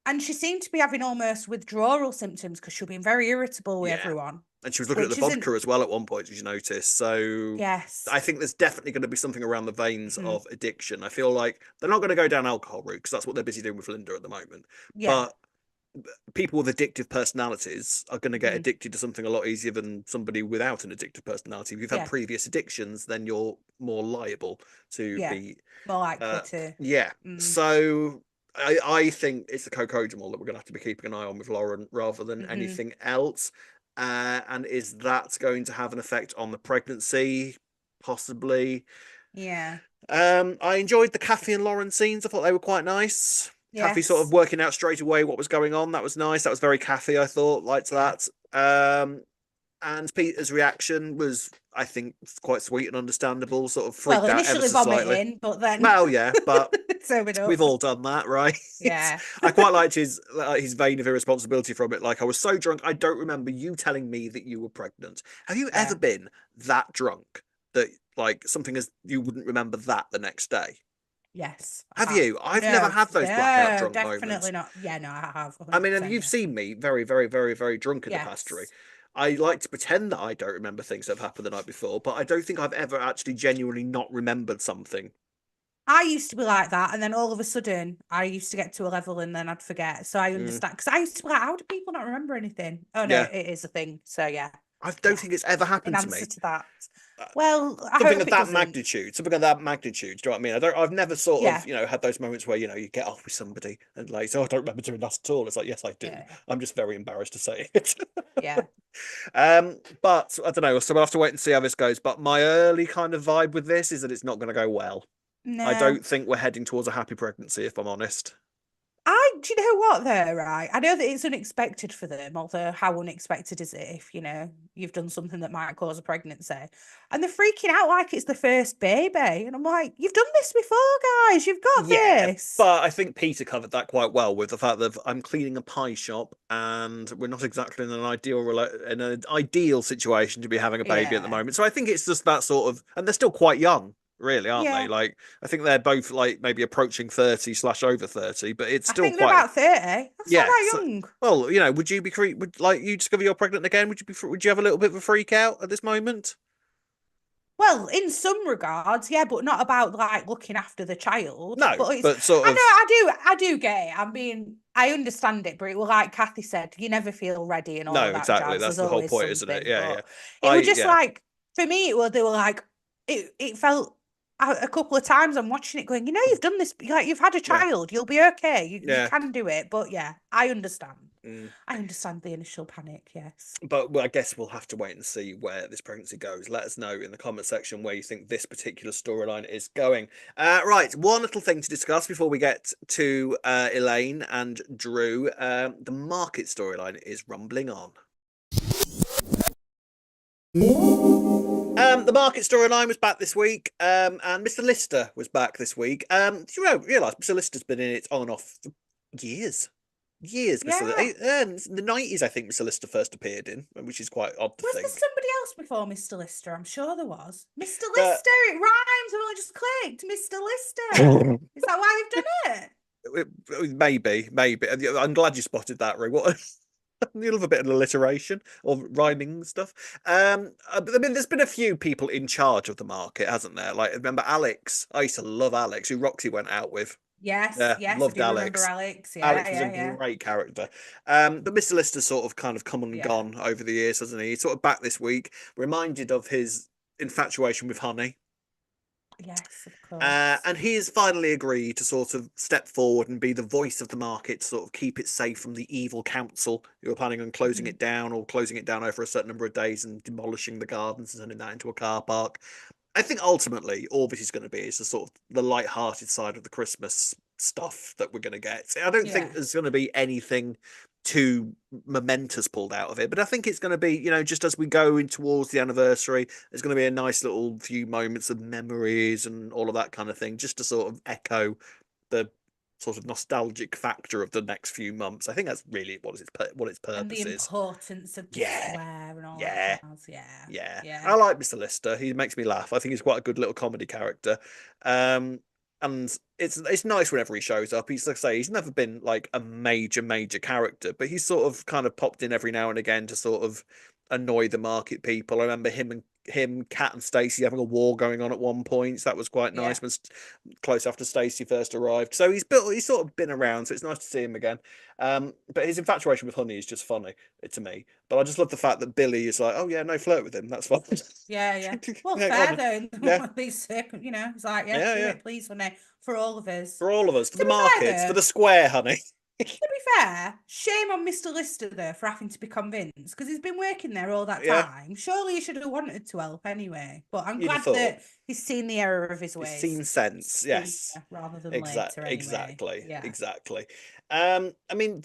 and she seemed to be having almost withdrawal symptoms because she'll be very irritable with Yeah. everyone, And she was looking at the which isn't vodka as well at one point, as you noticed. So yes. I think there's definitely going to be something around the veins Mhm. of addiction. I feel like they're not going to go down alcohol route because that's what they're busy doing with Linda at the moment. Yeah. But people with addictive personalities are going to get Mhm. addicted to something a lot easier than somebody without an addictive personality. If you've had Yeah. previous addictions, then you're more liable to Yeah. be More likely to. yeah. Mm. So I think it's the cocodamol that we're going to have to be keeping an eye on with Lauren rather than Mhm. anything else. And is that going to have an effect on the pregnancy? Possibly. Yeah. I enjoyed the Kathy and Lauren scenes. I thought they were quite nice. Kathy sort of Yes. working out straight away what was going on. That was nice. That was very Kathy, I thought. Liked Yeah. that. And Peter's reaction was, I think, quite sweet and understandable. Sort of Well, freaked out ever initially so slightly. vomiting, but then Well, yeah, but sewing we've up. all done that, right? Yeah. I quite liked his vein of irresponsibility from it. Like I was so drunk, I don't remember you telling me that you were pregnant. Have you ever Yeah. been that drunk that like something as you wouldn't remember that the next day? Yes, I Have have. you? I've never No, had those blackout no, drunk moments. definitely not. Yeah, no, I have. I mean, and 100%, you've yeah. seen me very, very, very, very drunk in the past, Drew. Yes. I like to pretend that I don't remember things that have happened the night before, but I don't think I've ever actually genuinely not remembered something. I used to be like that, and then all of a sudden, I used to get to a level, and then I'd forget. So I understand, because I used to be like, "How do people not remember anything?" Oh no, Yeah. it is a thing. So yeah, I don't think it's ever in happened to answer me. to that. Uh, Well, I Something hope of it that doesn't. magnitude. Something of that magnitude. Do you know what I mean? I've never sort Yeah, of, had those moments where, you get off with somebody and like, so I don't remember doing that at all. It's like, yes, I do. yeah, I'm just very embarrassed to say it. yeah. But I don't know. So we'll have to wait and see how this goes. But my early kind of vibe with this is that it's not going to go well. I No. don't think we're heading towards a happy pregnancy, if I'm honest. Do you know what though, right? I know that it's unexpected for them, although how unexpected is it if, you've done something that might cause a pregnancy? And they're freaking out like it's the first baby. And I'm like, you've done this before, guys. You've got Yeah, this. but I think Peter covered that quite well with the fact that I'm cleaning a pie shop and we're not exactly in an ideal situation to be having a baby at the Yeah. moment. So I think it's just that sort of, and they're still quite young, really, aren't they? Yeah. Like I think they're both like maybe approaching 30/over 30, but it's I still think they're quite about 30. That's not yeah. that So, young. well, would you be would like you discover you're pregnant again? Would you have a little bit of a freak out at this moment? Well, in some regards, yeah, but not about like looking after the child. No, But but sort I know, of I do get it. I understand it, but it was like Kathy said, you never feel ready and all no, of that exactly. jazz. That's There's the whole always point, isn't it? something. Yeah, yeah. But it was just Yeah. like, for me, they were like, it felt a couple of times I'm watching it going, you've done this, like you've had a Yeah. child, you'll be okay. You Yeah. can do it. But yeah, I understand. Mm. I understand the initial panic, yes. But I guess we'll have to wait and see where this pregnancy goes. Let us know in the comment section where you think this particular storyline is going. Right, one little thing to discuss before we get to Elaine and Drew. The market storyline is rumbling on. The market storyline was back this week, and Mr. Lister was back this week. Do you realise Mr. Lister's been in it on and off for years? Years, Mr. Yeah. In the 90s, I think Mr. Lister first appeared in, which is quite odd to Was there think. somebody else before Mr. Lister? I'm sure there was. Mr. But Lister, it rhymes. I've only just clicked. Mr. Lister. Is that why you've done it? maybe. I'm glad you spotted that, Ray. What you love a bit of alliteration or rhyming stuff. But I mean, there's been a few people in charge of the market, hasn't there? Like, remember Alex? I used to love Alex, who Roxy went out with. Yes, Yeah, yes, I loved do remember Alex. Alex. Yeah, Alex was yeah, a yeah. great character. But Mr. Lister's sort of kind of come and Yeah. gone over the years, hasn't he? He's sort of back this week, reminded of his infatuation with Honey. Yes, of course. And he has finally agreed to sort of step forward and be the voice of the market to sort of keep it safe from the evil council who are planning on closing it down or closing it down over a certain number of days and demolishing the gardens and turning that into a car park. I think ultimately all this is going to be is the sort of the light-hearted side of the Christmas stuff that we're going to get. I don't think Yeah. there's going to be anything too momentous pulled out of it, but I think it's going to be, just as we go in towards the anniversary, there's going to be a nice little few moments of memories and all of that kind of thing, just to sort of echo the sort of nostalgic factor of the next few months. I think that's really what its And the purpose is. importance of the Yeah, square and all yeah. that jazz. Yeah. Yeah, Yeah. I like Mr. Lister. He makes me laugh. I think he's quite a good little comedy character. And it's nice whenever he shows up. He's like I say, he's never been like a major character, but he's sort of kind of popped in every now and again to sort of annoy the market people. I remember Kat and Stacey having a war going on at one point. So that was quite Yeah. nice when close after Stacey first arrived. So he's sort of been around. So it's nice to see him again. But his infatuation with Honey is just funny to me. But I just love the fact that Billy is like, oh yeah, no, flirt with him. That's fine. Yeah, yeah. Well, Yeah, fair though. In yeah, these it's like, yeah, yeah, do yeah. it, please, honey, for all of us. For all of us, for To the be fair markets, for though, the square, Honey. to be fair, shame on Mr. Lister though for having to be convinced because he's been working there all that Yeah, time. Surely he should have wanted to help anyway. But I'm you'd have glad thought. that he's seen the error of his He's ways seen sense, sooner yes. rather than later. Anyway, yeah. Exactly. I mean,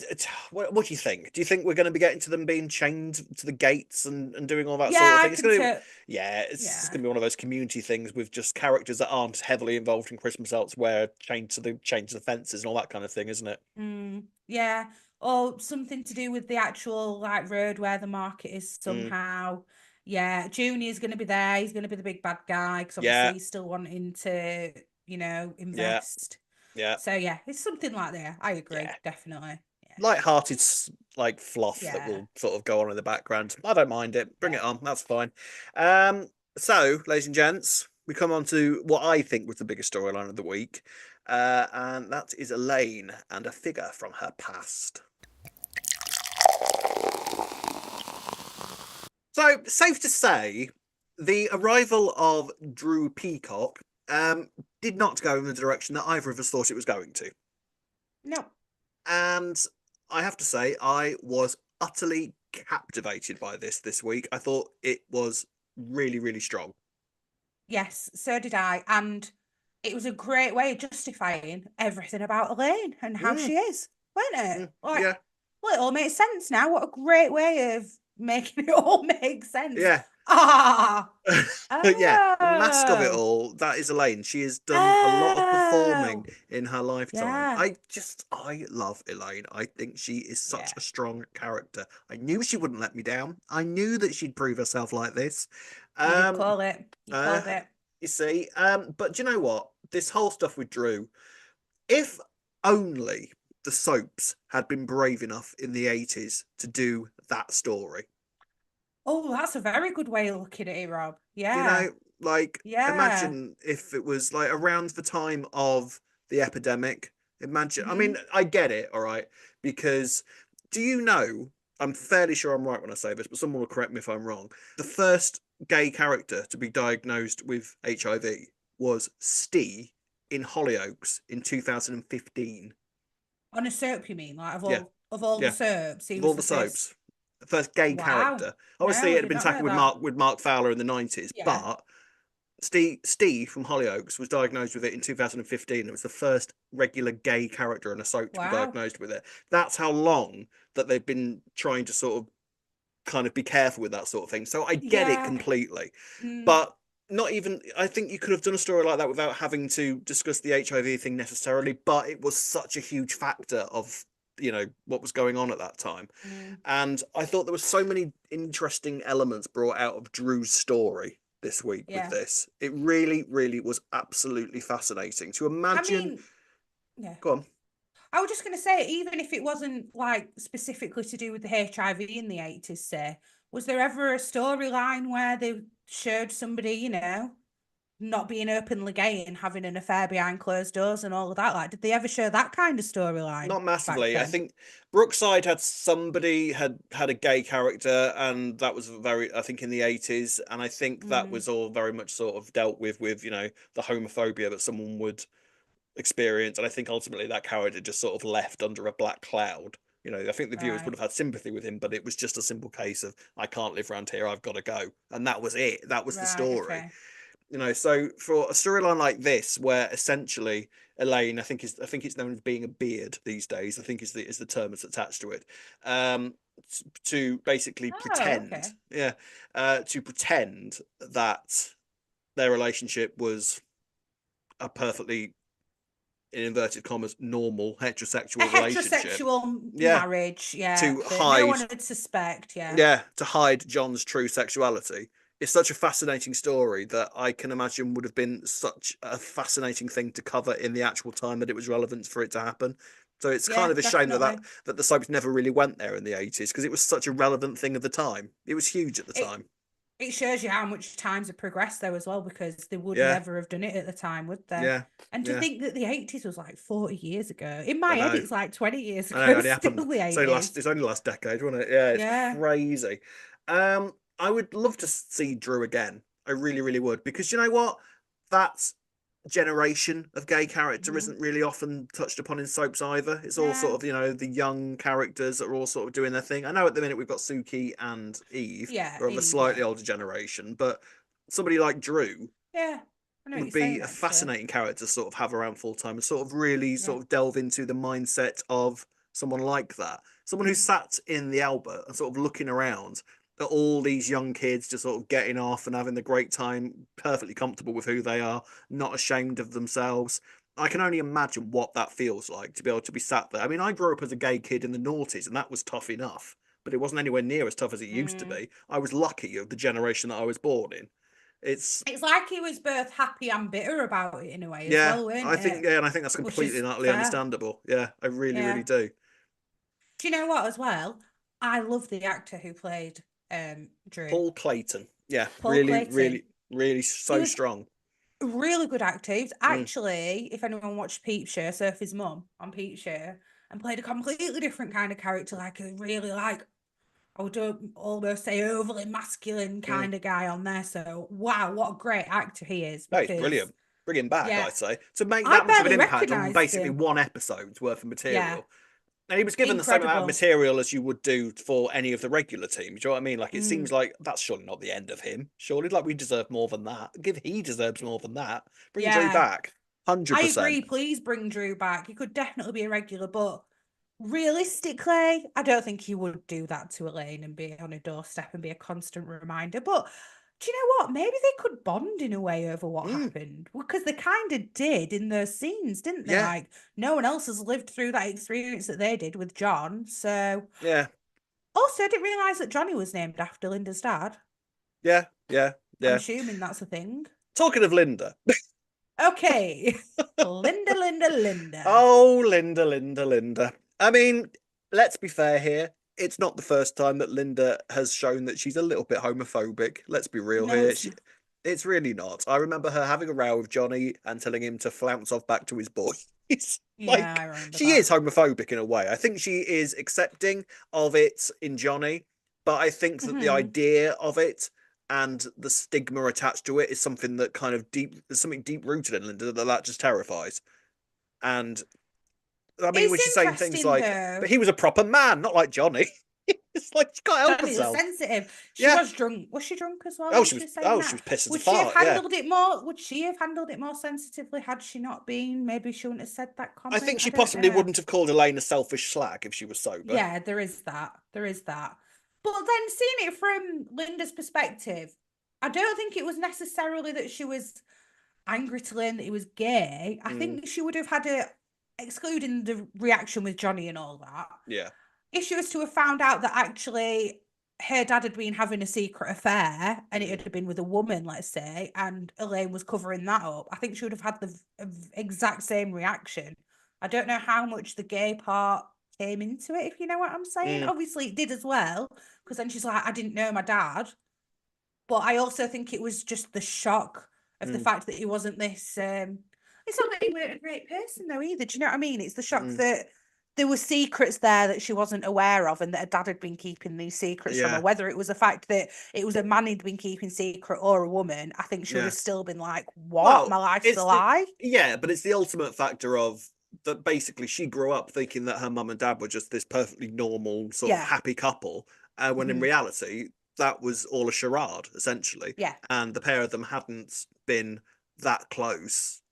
what do you think? Do you think we're going to be getting to them being chained to the gates and doing all that sort Yeah, of I thing? It's can going to, tell. yeah, it's just Yeah. going to be one of those community things with just characters that aren't heavily involved in Christmas elsewhere, chained to the fences and all that kind of thing, isn't it? Yeah. Or something to do with the actual like road where the market is Mm, somehow. Yeah, Junior's going to be there. He's going to be the big bad guy because yeah, obviously he's still wanting to, yeah, invest. yeah, So yeah, it's something like that. I agree, yeah. definitely. Yeah. Light-hearted like fluff that Yeah. will sort of go on in the background. I don't mind it. Bring Yeah. it on. That's fine. So, ladies and gents, we come on to what I think was the biggest storyline of the week, and that is Elaine and a figure from her past. So, safe to say, the arrival of Drew Peacock did not go in the direction that either of us thought it was going to. No. And I have to say, I was utterly captivated by this week. I thought it was really, really strong. Yes, so did I. And it was a great way of justifying everything about Elaine and how she is, wasn't it? Yeah. Well, it all makes sense now. What a great way of making it all make sense. Yeah. Ah. Yeah, the mask of it Oh. all, that is Elaine. She has done a lot of performing Oh. in her lifetime. Yeah. I love Elaine. I think she is such Yeah. a strong character. I knew she wouldn't let me down. I knew that she'd prove herself like this. You did call it. You called it. You see, but do you know what? This whole stuff with Drew, if only the soaps had been brave enough in the 80s to do that story. Oh, that's a very good way of looking at it, Rob. You Yeah. know, like Yeah. imagine if it was like around the time of the epidemic. Imagine, I mean, Mhm. I get it, all right, because do you know, I'm fairly sure I'm right when I say this, but someone will correct me if I'm wrong. The first gay character to be diagnosed with HIV was Steve in Hollyoaks in 2015. On a soap, you mean? Like Yeah, of all the yeah, soaps, he of all was the the first. soaps. The first gay Wow. character. No, Obviously, I it had did been not know tackled that. With Mark Fowler in the 90s, Yeah. but Steve from Hollyoaks was diagnosed with it in 2015. It was the first regular gay character in a soap to be Wow. diagnosed with it. That's how long that they've been trying to sort of kind of be careful with that sort of thing. So I get it Yeah. completely. Mm. But not even, I think you could have done a story like that without having to discuss the HIV thing necessarily. But it was such a huge factor of, what was going on at that time. Mm. And I thought there were so many interesting elements brought out of Drew's story this week with Yeah. this. It really, really was absolutely fascinating to imagine. Yeah. Go on. I was just going to say, even if it wasn't like specifically to do with the HIV in the 80s, say, was there ever a storyline where they showed somebody, not being openly gay and having an affair behind closed doors and all of that? Like, did they ever show that kind of storyline Not back massively. I then? think Brookside had somebody had a gay character, and that was very, I think, in the 80s, and I think that Mm. was all very much sort of dealt with the homophobia that someone would experience, and I think ultimately that character just sort of left under a black cloud. I think the viewers would Right. have had sympathy with him, but it was just a simple case of I can't live around here, I've got to go, and that was it. That was the Right. story. Okay. So for a storyline like this, where essentially Elaine, I think it's known as being a beard these days. I think is the term that's attached to it. Um, to basically Oh, okay. to pretend that their relationship was a perfectly, in inverted commas, normal A heterosexual relationship. heterosexual Yeah, marriage, yeah, to that no hide one would suspect, yeah. to hide John's true sexuality. It's such a fascinating story that I can imagine would have been such a fascinating thing to cover in the actual time that it was relevant for it to happen. So it's kind Yeah, of a shame definitely. that the soaps never really went there in the 80s, because it was such a relevant thing of the time. It was huge at the It time. it shows you how much times have progressed though as well, because they would Yeah, never have done it at the time, would they? yeah, And to yeah. think that the 80s was like 40 years ago. In my I head, know. it's like 20 years I know. It ago, only happened. still the It's only 80s. last decade, wasn't it? Yeah, it's Yeah. crazy. I would love to see Drew again. I really, really would, because you know what? That generation of gay character Mhm. isn't really often touched upon in soaps either. It's all sort Yeah. of, the young characters that are all sort of doing their thing. I know at the minute we've got Suki and Eve, Yeah, who are of a Eve, yeah. slightly older generation, but somebody like Drew Yeah. I know what would you're be saying a actually. fascinating character to sort of have around full time and sort of really Yeah. sort of delve into the mindset of someone like that. Someone who Mm. sat in the Albert and sort of looking around at all these young kids just sort of getting off and having the great time, perfectly comfortable with who they are, not ashamed of themselves. I can only imagine what that feels like to be able to be sat there. I mean, I grew up as a gay kid in the noughties, and that was tough enough, but it wasn't anywhere near as tough as it used to Mm. be. I was lucky of the generation that I was born in. It's It's like he was both happy and bitter about it in a way as Yeah, well, weren't I think it? yeah, and I think that's Which completely is and utterly fair. understandable. Yeah, I really, really Yeah. do. Do you know what as well? I love the actor who played Drew. Paul Clayton. Yeah, Paul really, Clayton. really, really He so was strong. really good actor. He's Mm, actually, if anyone watched Peep Show, Sophie's mum on Peep Show, and played a completely different kind of character, like a really like I would almost say overly masculine mm. kind of guy on there. So wow, what a great actor he is! Oh, he's Because brilliant. Bring him back, yeah, I say. To make I that much of an barely impact on recognised basically him. one episode's worth of Yeah, material. And he was given the same amount of incredible. material as you would do for any of the regular teams. Do you know what I mean? Like, it Mm, seems like that's surely not the end of him. Surely, like, we deserve more than that. He deserves more than that. Bring Drew yeah, back. I 100%. agree. Please bring Drew back. He could definitely be a regular, but realistically, I don't think he would do that to Elaine and be on a doorstep and be a constant reminder. But do you know what? Maybe they could bond in a way over what Mm, happened because they kind of did in those scenes, didn't they? yeah, Like, no one else has lived through that experience that they did with John. So, yeah, also, I didn't realize that Johnny was named after Linda's dad. yeah, yeah, I'm yeah. assuming that's a thing. Talking of Linda. Okay. Linda, Linda, Linda. Oh, Linda, Linda, Linda. I mean, let's be fair here. It's not the first time that Linda has shown that she's a little bit homophobic. Let's be real No, here. it's not. It's really not. I remember her having a row with Johnny and telling him to flounce off back to his boys. Yeah, I Like, remember she is that. homophobic in a way. I think she is accepting of it in Johnny, but I think that the Hmm. idea of it and the stigma attached to it is something that kind of there's something deep rooted in Linda that just terrifies. And I mean, when It's she's saying things interesting like, but though. he was a proper man, not like Johnny. It's like she can't help Johnny was herself. sensitive. She Yeah. was drunk. Was she drunk as well when she was saying She that? was pissed as a Would she have fart. Yeah. handled it more? Would she have handled it more sensitively had she not been? Maybe she wouldn't have said that I think comment. I she don't possibly know. wouldn't have called Elaine a selfish slag if she was sober. Yeah, there is that. There is that. But then seeing it from Linda's perspective, I don't think it was necessarily that she was angry to learn that he was gay. I Mm, think she would have had a, excluding the reaction with Johnny and all that, yeah. if she was to have found out that actually her dad had been having a secret affair and it Mm, had been with a woman, let's say, and Elaine was covering that up, I think she would have had the exact same reaction. I don't know how much the gay part came into it, if you know what I'm saying. mm, Obviously, it did as well, because then she's like, I didn't know my dad. But I also think it was just the shock of the mm, fact that he wasn't this. It's not that he weren't a great person though either. Do you know what I mean? It's the shock mm. that there were secrets there that she wasn't aware of, and that her dad had been keeping these secrets from her. Yeah. Whether it was the fact that it was a man who'd been keeping secret or a woman, I think she would Yeah. have still been like, "What? Well, My life's a it's the lie." yeah, but it's the ultimate factor of that basically she grew up thinking that her mum and dad were just this perfectly normal sort of Yeah. happy couple, when in Hmm. reality that was all a charade essentially, Yeah. and the pair of them hadn't been that close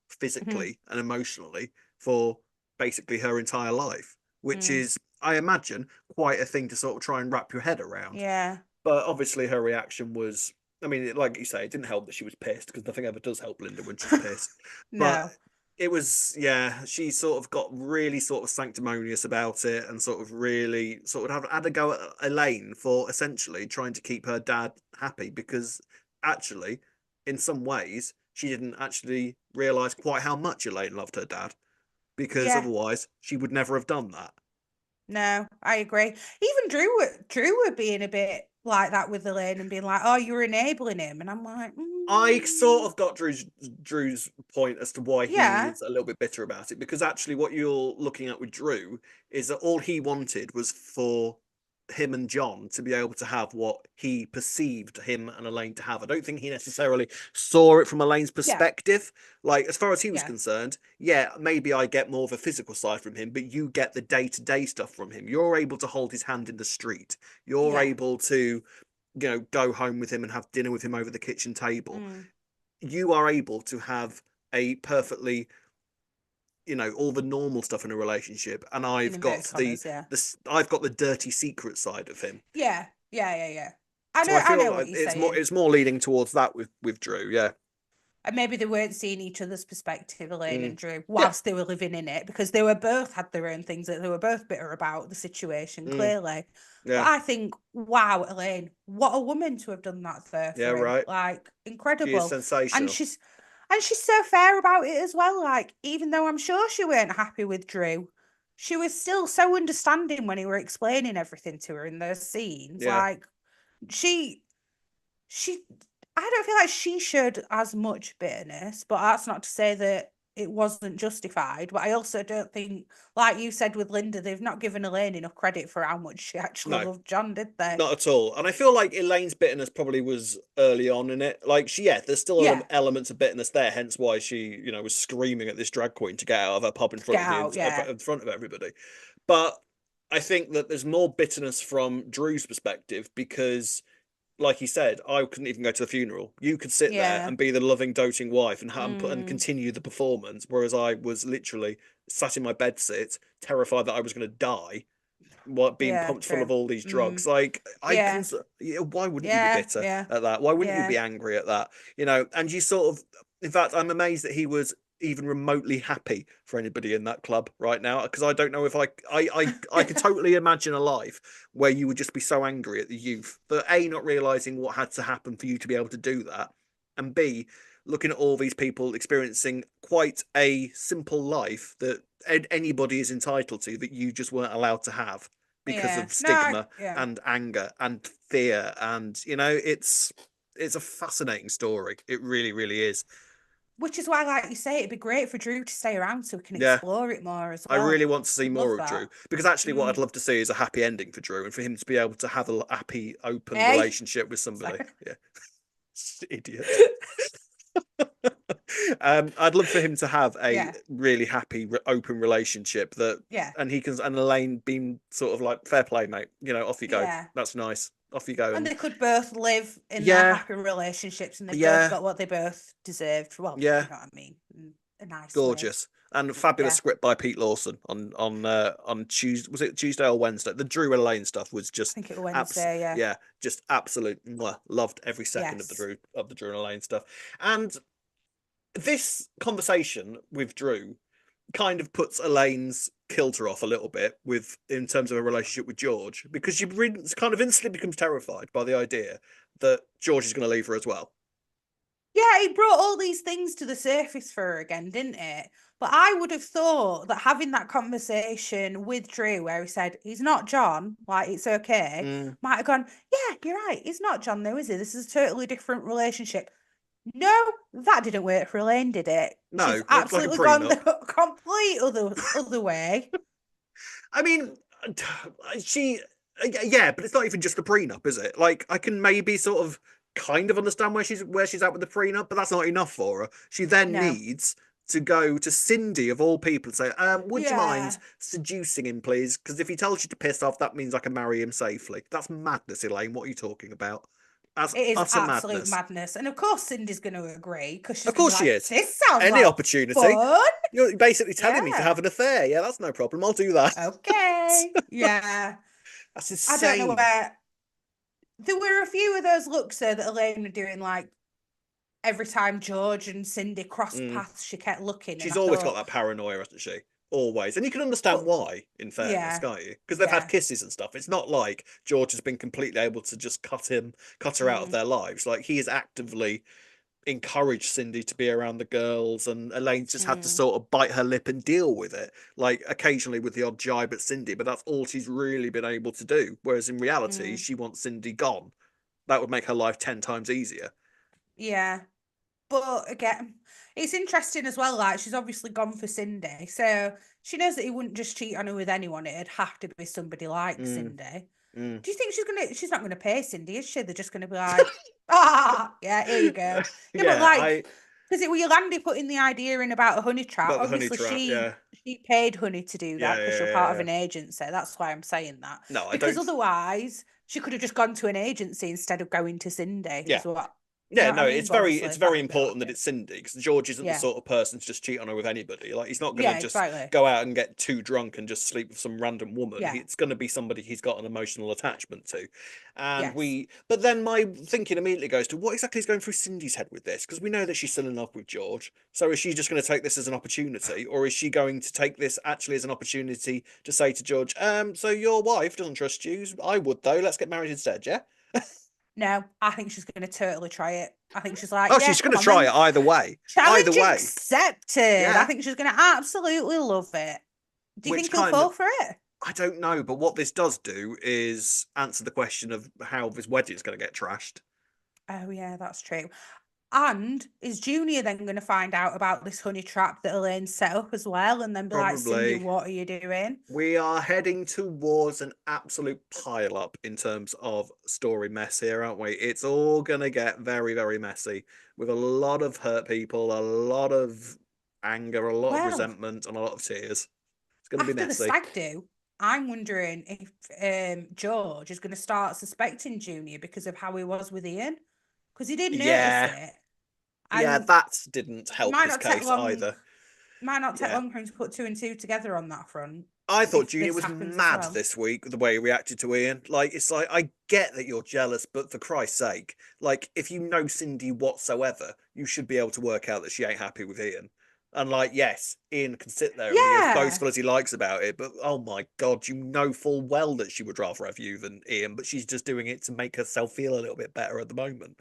Hmm. physically and emotionally for basically her entire life, which Mm. is, I imagine, quite a thing to sort of try and wrap your head around. Yeah. But obviously, her reaction was, I mean, like you say, it didn't help that she was pissed because nothing ever does help Linda when she's pissed. But No. it was, yeah, she sort of got really sort of sanctimonious about it and sort of really sort of had a go at Elaine for essentially trying to keep her dad happy because actually, in some ways, she didn't actually realize quite how much Elaine loved her dad because Yeah. otherwise she would never have done that. No, I agree. Even Drew were being a bit like that with Elaine and being like, "Oh, you're enabling him," and I'm like, I sort mm, of got Drew's point as to why "Yeah, he's a little bit bitter about it because actually what you're looking at with Drew is that all he wanted was for him and John to be able to have what he perceived him and Elaine to have. I don't think he necessarily saw it from Elaine's yeah, perspective. Like as far as he was yeah, concerned, yeah, maybe I get more of a physical side from him, but you get the day-to-day stuff from him. You're able to hold his hand in the street. You're yeah, able to go home with him and have dinner with him over the kitchen table. mm," You are able to have a perfectly, all the normal stuff in a relationship, and in I've got inverted commas, yeah, I've got the dirty secret side of him. yeah, yeah, yeah, yeah. So I I feel know like what you're it's more saying. it's more leaning towards that with Drew. Yeah. And maybe they weren't seeing each other's perspective, Elaine Mm. and Drew, Yeah. whilst they were living in it, because they were both had their own things that they were both bitter about the situation, Mm. clearly. But Yeah. I think, wow, Elaine, what a woman to have done that Yeah. for him. Right. Like, She is incredible. And sensational. she's so fair about it as well. Like, even though I'm sure she weren't happy with Drew, she was still so understanding when he were explaining everything to her in those scenes. Yeah. Like, she she I don't feel like she showed as much bitterness, but that's not to say that it wasn't justified. But I also don't think, like you said with Linda, they've not given Elaine enough credit for how much she actually No, loved John, did they? not at all. And I feel like Elaine's bitterness probably was early on in it. Like there's still Yeah, elements of bitterness there. Hence why she, was screaming at this drag queen to get out of her pub in to front get of out, yeah. in front of everybody. But I think that there's more bitterness from Drew's perspective because, like he said, I couldn't even go to the funeral. You could sit there Yeah. and be the loving, doting wife and Mm, continue the performance, whereas I was literally sat in my bed sit, terrified that I was going to die, what being yeah, pumped full of true. all these drugs. Mm, Like I can, yeah, why wouldn't you be yeah, bitter yeah, at that? Why wouldn't you yeah. be angry at that? And you sort of, in fact, I'm amazed that he was even remotely happy for anybody in that club right now, because I don't know if I could totally imagine a life where you would just be so angry at the youth that A, not realizing what had to happen for you to be able to do that, and B, looking at all these people experiencing quite a simple life that anybody is entitled to, that you just weren't allowed to have because Yeah. of No, stigma yeah. and anger and fear. And it's a fascinating story. It really, really is. Which is why, like you say, it'd be great for Drew to stay around so we can Yeah, explore it more as I well. really want to see I'd love more of that. Drew, because actually what I'd Mm. love to see is a happy ending for Drew and for him to be able to have a happy, open Hey. relationship with somebody. Sorry. Yeah. Idiot. I'd love for him to have a Yeah. really happy, open relationship Yeah. and he can, and Elaine being sort of like, fair play, mate. Off you go. Yeah. That's nice. Off you go. And And they could both live in their yeah, happy relationships and they both yeah, got what they both deserved. Well, yeah, you know what I mean? In a nice way. gorgeous and fabulous Yeah. script by Pete Lawson on Tuesday. Was it Tuesday or Wednesday? The Drew and Elaine stuff was I just think it was abs. Wednesday, yeah. Yeah, just absolute. Loved every second of Yes. the Drew and Elaine stuff. And this conversation with Drew kind of puts Elaine's kilter off a little bit with in terms of a relationship with George, because she kind of instantly becomes terrified by the idea that George is going to leave her as well. Yeah, it brought all these things to the surface for her again, didn't it? But I would have thought that having that conversation with Drew, where he said, he's not John, like, it's okay, Mm, might have gone, yeah, you're right, he's not John, though, is he? This is a totally different relationship. No, that didn't work for Elaine, did it? She's no, like a absolutely gone prenup. the complete other way. I mean, she, yeah, but it's not even just the prenup, is it? Like, I can maybe sort of kind of understand where she's at with the prenup, but that's not enough for her. She then No. needs to go to Cindy of all people and say, would you mind Yeah. seducing him, please? Because if he tells you to piss off, that means I can marry him safely. That's madness, Elaine. What are you talking about? That's It is utter absolute madness. madness. And of course Cindy's going to agree because she's Of going to be course she like, is. this sounds Any like opportunity. fun. You're basically telling me to Yeah. have an affair. Yeah, that's no problem. I'll do that. Okay. Yeah. That's I don't know insane. where. There were a few of those looks there that Elaine were doing, like every time George and Cindy crossed Mm. paths, she kept looking, and She's I always got thought, that paranoia, hasn't she? Always. And you can understand but why, in fairness, yeah, can't you? Because they've had yeah, kisses and stuff. It's not like George has been completely able to just cut her out of mm, their lives. Like, he has actively encouraged Cindy to be around the girls, and Elaine's just had to mm, sort of bite her lip and deal with it. Like, occasionally with the odd jibe at Cindy, but that's all she's really been able to do. Whereas in reality, mm, she wants Cindy gone. That would make her life 10 times easier. yeah. But again, it's interesting as well. Like she's obviously gone for Cindy, so she knows that he wouldn't just cheat on her with anyone. It'd have to be somebody like Mm, Cindy. mm. Do you think she's gonna? She's not gonna pay Cindy, is she? They're just gonna be like, ah, yeah, here you go. Yeah, but Yeah, like, because it was Yolandi putting the idea in about a honey trap. about the honey Obviously, trap, yeah. she paid Honey to do Yeah, that yeah, because you're yeah, part of yeah. an agency. That's why I'm saying that. No, I Because don't. otherwise, she could have just gone to an agency instead of going to Cindy. Yeah, Is what you yeah. know what No, I mean? it's But very, obviously, it's very that's a bit important that lacking. it's Cindy, because George isn't the Yeah, sort of person to just cheat on her with anybody. Like, he's not going to yeah, just exactly. go out and get too drunk and just sleep with some random woman. Yeah, It's going to be somebody he's got an emotional attachment to. yes. But then my thinking immediately goes to what exactly is going through Cindy's head with this, because we know that she's still in love with George. So is she just going to take this as an opportunity, or is she going to take this actually as an opportunity to say to George, so your wife doesn't trust you? I would though. Let's get married instead, yeah? No, I think she's going to totally try it. I think she's like, Oh, yeah, she's going come to on try then. it either way. Either Challenge way. accepted. I Yeah. think she's going to absolutely love it. Do you Which think he'll kind fall of, for it? I don't know, but what this does do is answer the question of how this wedding is going to get trashed. Oh, yeah, that's true. And is Junior then going to find out about this honey trap that Elaine set up as well and then be like, Cindy, Probably. what are you doing? We are heading towards an absolute pile up in terms of story mess here, aren't we? It's all going to get very, very messy with a lot of hurt people, a lot of anger, a lot of Well, resentment, and a lot of tears. It's going to be after the messy. stag do, I'm wondering if George is going to start suspecting Junior because of how he was with Ian. Because he did notice Yeah. it. Yeah, And that didn't it help might his not take case long. either. Might not take Yeah. long for him to put two and two together on that front. I thought If Junior this was happens as mad well. this week, the way he reacted to Ian. Like, it's like, I get that you're jealous, but for Christ's sake, like, if you know Cindy whatsoever, you should be able to work out that she ain't happy with Ian. And, like, yes, Ian can sit there and be as Yeah. boastful as he likes about it, but oh my God, you know full well that she would rather have you than Ian, but she's just doing it to make herself feel a little bit better at the moment.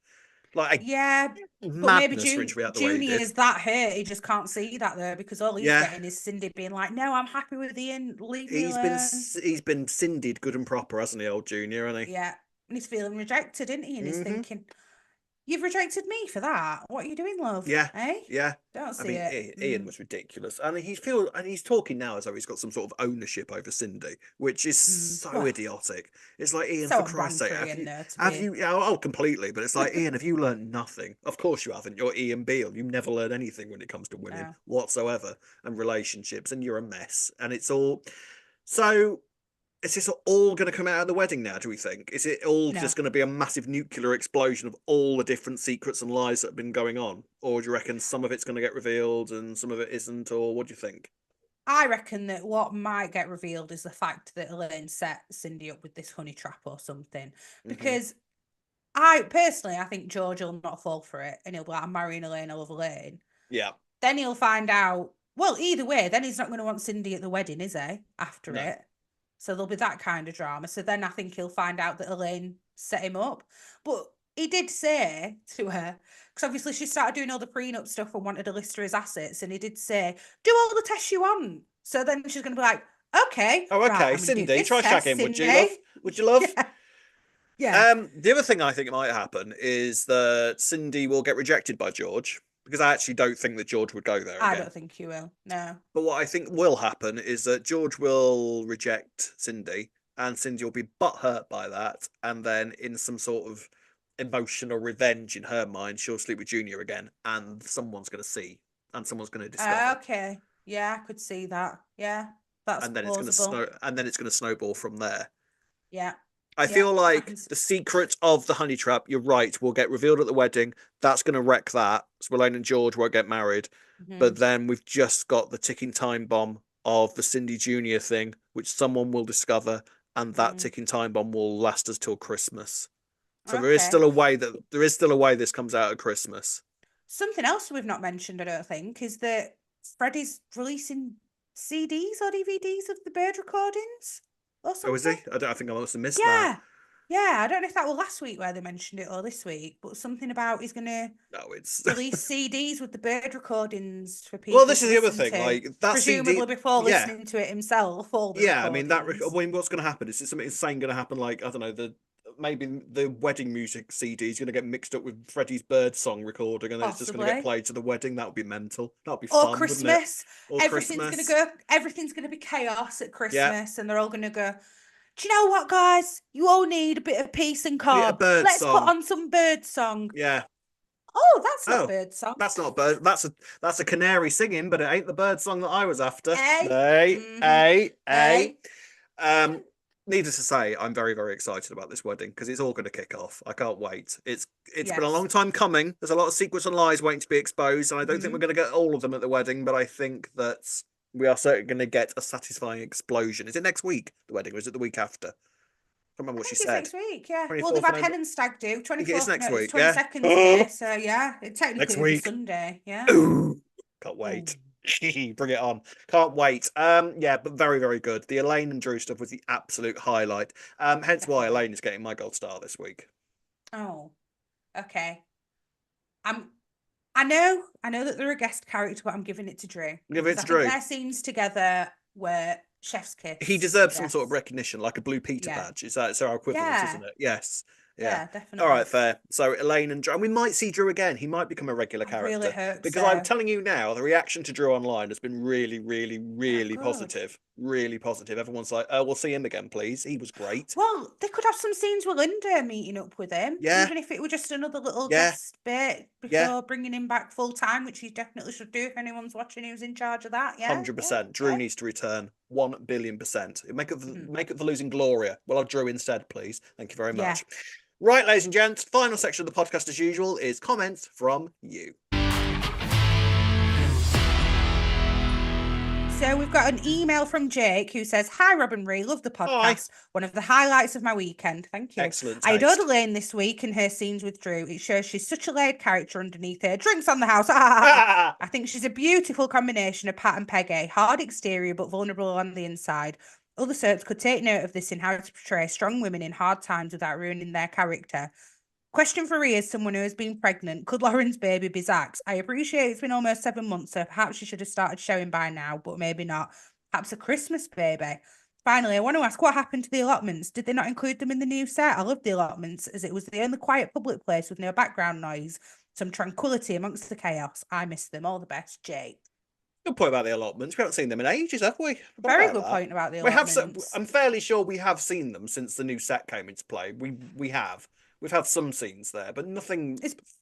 Like, Yeah, but maybe madness for him to react the way he Junior did. is that hurt. He just can't see that though, because all he's Yeah, getting is Cindy being like, "No, I'm happy with Ian. Leave me he's been alone." he's been Cindy'd good and proper, hasn't he, old Junior, hasn't he? Yeah, and he's feeling rejected, isn't he? And he's Mm-hmm. thinking, "You've rejected me for that. What are you doing, love? Yeah, Eh? yeah. Don't I see mean, it." Ian was ridiculous, and he's talking now as though he's got some sort of ownership over Cindy, which is so Well, idiotic. It's like, Ian, so for on Christ's brand sake, for Ian though to have be. you? Yeah, oh, completely. But it's like, Ian, have you learned nothing? Of course you haven't. You're Ian Beale. You never learn anything when it comes to women No. whatsoever and relationships, and you're a mess. And it's all so. Is this all going to come out of the wedding now, do we think? Is it all No. just going to be a massive nuclear explosion of all the different secrets and lies that have been going on? Or do you reckon some of it's going to get revealed and some of it isn't? Or what do you think? I reckon that what might get revealed is the fact that Elaine set Cindy up with this honey trap or something. Hmm. Because I think George will not fall for it and he'll be like, I'm marrying Elaine, I love Elaine. Yeah. Then he'll find out, well, either way, then he's not going to want Cindy at the wedding, is he? After No. it. So there'll be that kind of drama. So then I think he'll find out that Elaine set him up. But he did say to her, because obviously she started doing all the prenup stuff and wanted to list her as assets, and he did say, do all the tests you want. So then she's going to be like, okay, Oh, right, okay. I'm going to do Cindy, this try test, shagging, would you, love? Cindy. Would you, love? Yeah. Yeah. The other thing I think might happen is that Cindy will get rejected by George because I actually don't think that George would go there I again. don't think you will. No. But what I think will happen is that George will reject Cindy, and Cindy will be butthurt by that, and then in some sort of emotional revenge in her mind, she'll sleep with Junior again, and someone's going to see, and someone's going to discover, Okay. Yeah, I could see that. Yeah, that's and then plausible. it's going to snowball from there. Yeah. I Yeah, feel I like can. the secret of the honey trap, you're right, will get revealed at the wedding. That's going to wreck that. So Elaine and George won't get married. But then we've just got the ticking time bomb of the Cindy Jr. thing, which someone will discover, and that ticking time bomb will last us till Christmas. So there is Okay. still a way this comes out at Christmas. Something else we've not mentioned, I don't think, is that Freddie's releasing CDs or DVDs of the bird recordings or Oh, is he? something. I think I must have missed that. Yeah. Yeah, I don't know if that was last week where they mentioned it or this week, but something about he's going to No, it's release CDs with the bird recordings for people well. This to is the other listen thing. to, Like that presumably CD, before yeah. listening to it himself, all the Yeah, I mean that. recordings. I mean, what's going to happen? Is something insane going to happen? Like I don't know, maybe the wedding music CD is going to get mixed up with Freddie's bird song recording, and then it's just going to get Possibly. played to the wedding. That would be mental. That would be Or fun, wouldn't it? Christmas. Or Christmas. Everything's gonna be chaos at Yeah, Christmas, and they're all gonna go, do you know what, guys? You all need a bit of peace and yeah, a calm. bird Let's put song. on some bird song. Yeah. Oh, that's not Oh, bird song. that's not bird. That's a canary singing, but it ain't the bird song that I was after. Hey. Hey, hey, hey. Hey. Um, Needless to say, I'm very, very excited about this wedding because it's all going to kick off. I can't wait. It's been a Yes. long time coming. There's a lot of secrets and lies waiting to be exposed, and I don't think we're going to get all of them at the wedding, but I think that we are certainly going to get a satisfying explosion. Is it next week, the wedding, or is it the week after? I can't remember what she It's said. next week, yeah. Well, 24th they've of had November. hen and stag do. 24th, It's next no, it's week, yeah? 22nd today, so yeah. It technically Next would be week. Sunday, yeah. Ooh, can't wait. Bring it on. Can't wait. Yeah, but very, very good. The Elaine and Drew stuff was the absolute highlight. Hence why Definitely. Elaine is getting my gold star this week. Oh, okay. I know that they're a guest character, but I'm giving it to Drew. Give it to I think Drew. their scenes together were chef's kiss. He deserves some Yes. sort of recognition, like a Blue Peter Yeah. badge. It's our equivalent, Yeah. isn't it? Yes. Yeah, definitely. All right, fair. So Elaine and Drew, and we might see Drew again. He might become a regular I character. really hope Because so. I'm telling you now, the reaction to Drew online has been really, really, really good. positive. Really positive. Everyone's like, "Oh, we'll see him again, please. He was great." Well, they could have some scenes with Linda meeting up with him, Yeah. even if it were just another little Yeah. guest bit before bringing him back full time, which he definitely should do if anyone's watching who's in charge of that. Yeah, 100%. Drew needs to return. 1 billion%. Make it for losing Gloria. We'll have Drew instead, please. Thank you very much. Right, ladies and gents, final section of the podcast as usual is comments from you. So we've got an email from Jake who says, "Hi Rob and Ree, love the podcast. Hi. One of the highlights of my weekend. Thank you. Excellent I adored taste. Elaine this week and her scenes with Drew. It shows she's such a laid character underneath her. Drinks on the house. I think she's a beautiful combination of Pat and Peggy. Hard exterior but vulnerable on the inside. Other soaps could take note of this in how to portray strong women in hard times without ruining their character. Question for Rhea, as someone who has been pregnant, could Lauren's baby be Zach's? I appreciate it's been almost 7 months, so perhaps she should have started showing by now, but maybe not. Perhaps a Christmas baby. Finally, I want to ask, what happened to the allotments? Did they not include them in the new set? I love the allotments, as it was the only quiet public place with no background noise. Some tranquility amongst the chaos. I miss them. All the best, Jake. Good point about the allotments. We haven't seen them in ages, have we? Very good point about the allotments. I'm fairly sure we have seen them since the new set came into play. We have. We've had some scenes there, but nothing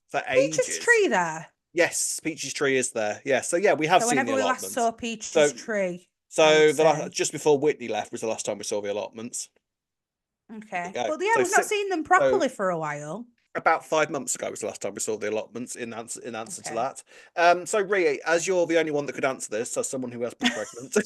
for ages. Peach's tree there? Yes, Peach's tree is there. Yeah, so yeah, we have seen the allotments. Whenever we last saw Peach's tree. So just before Whitney left was the last time we saw the allotments. Okay. Well, yeah, we've not seen them properly for a while. About 5 months ago was the last time we saw the allotments in answer to that. So Rhea, as you're the only one that could answer this, as someone who has been pregnant.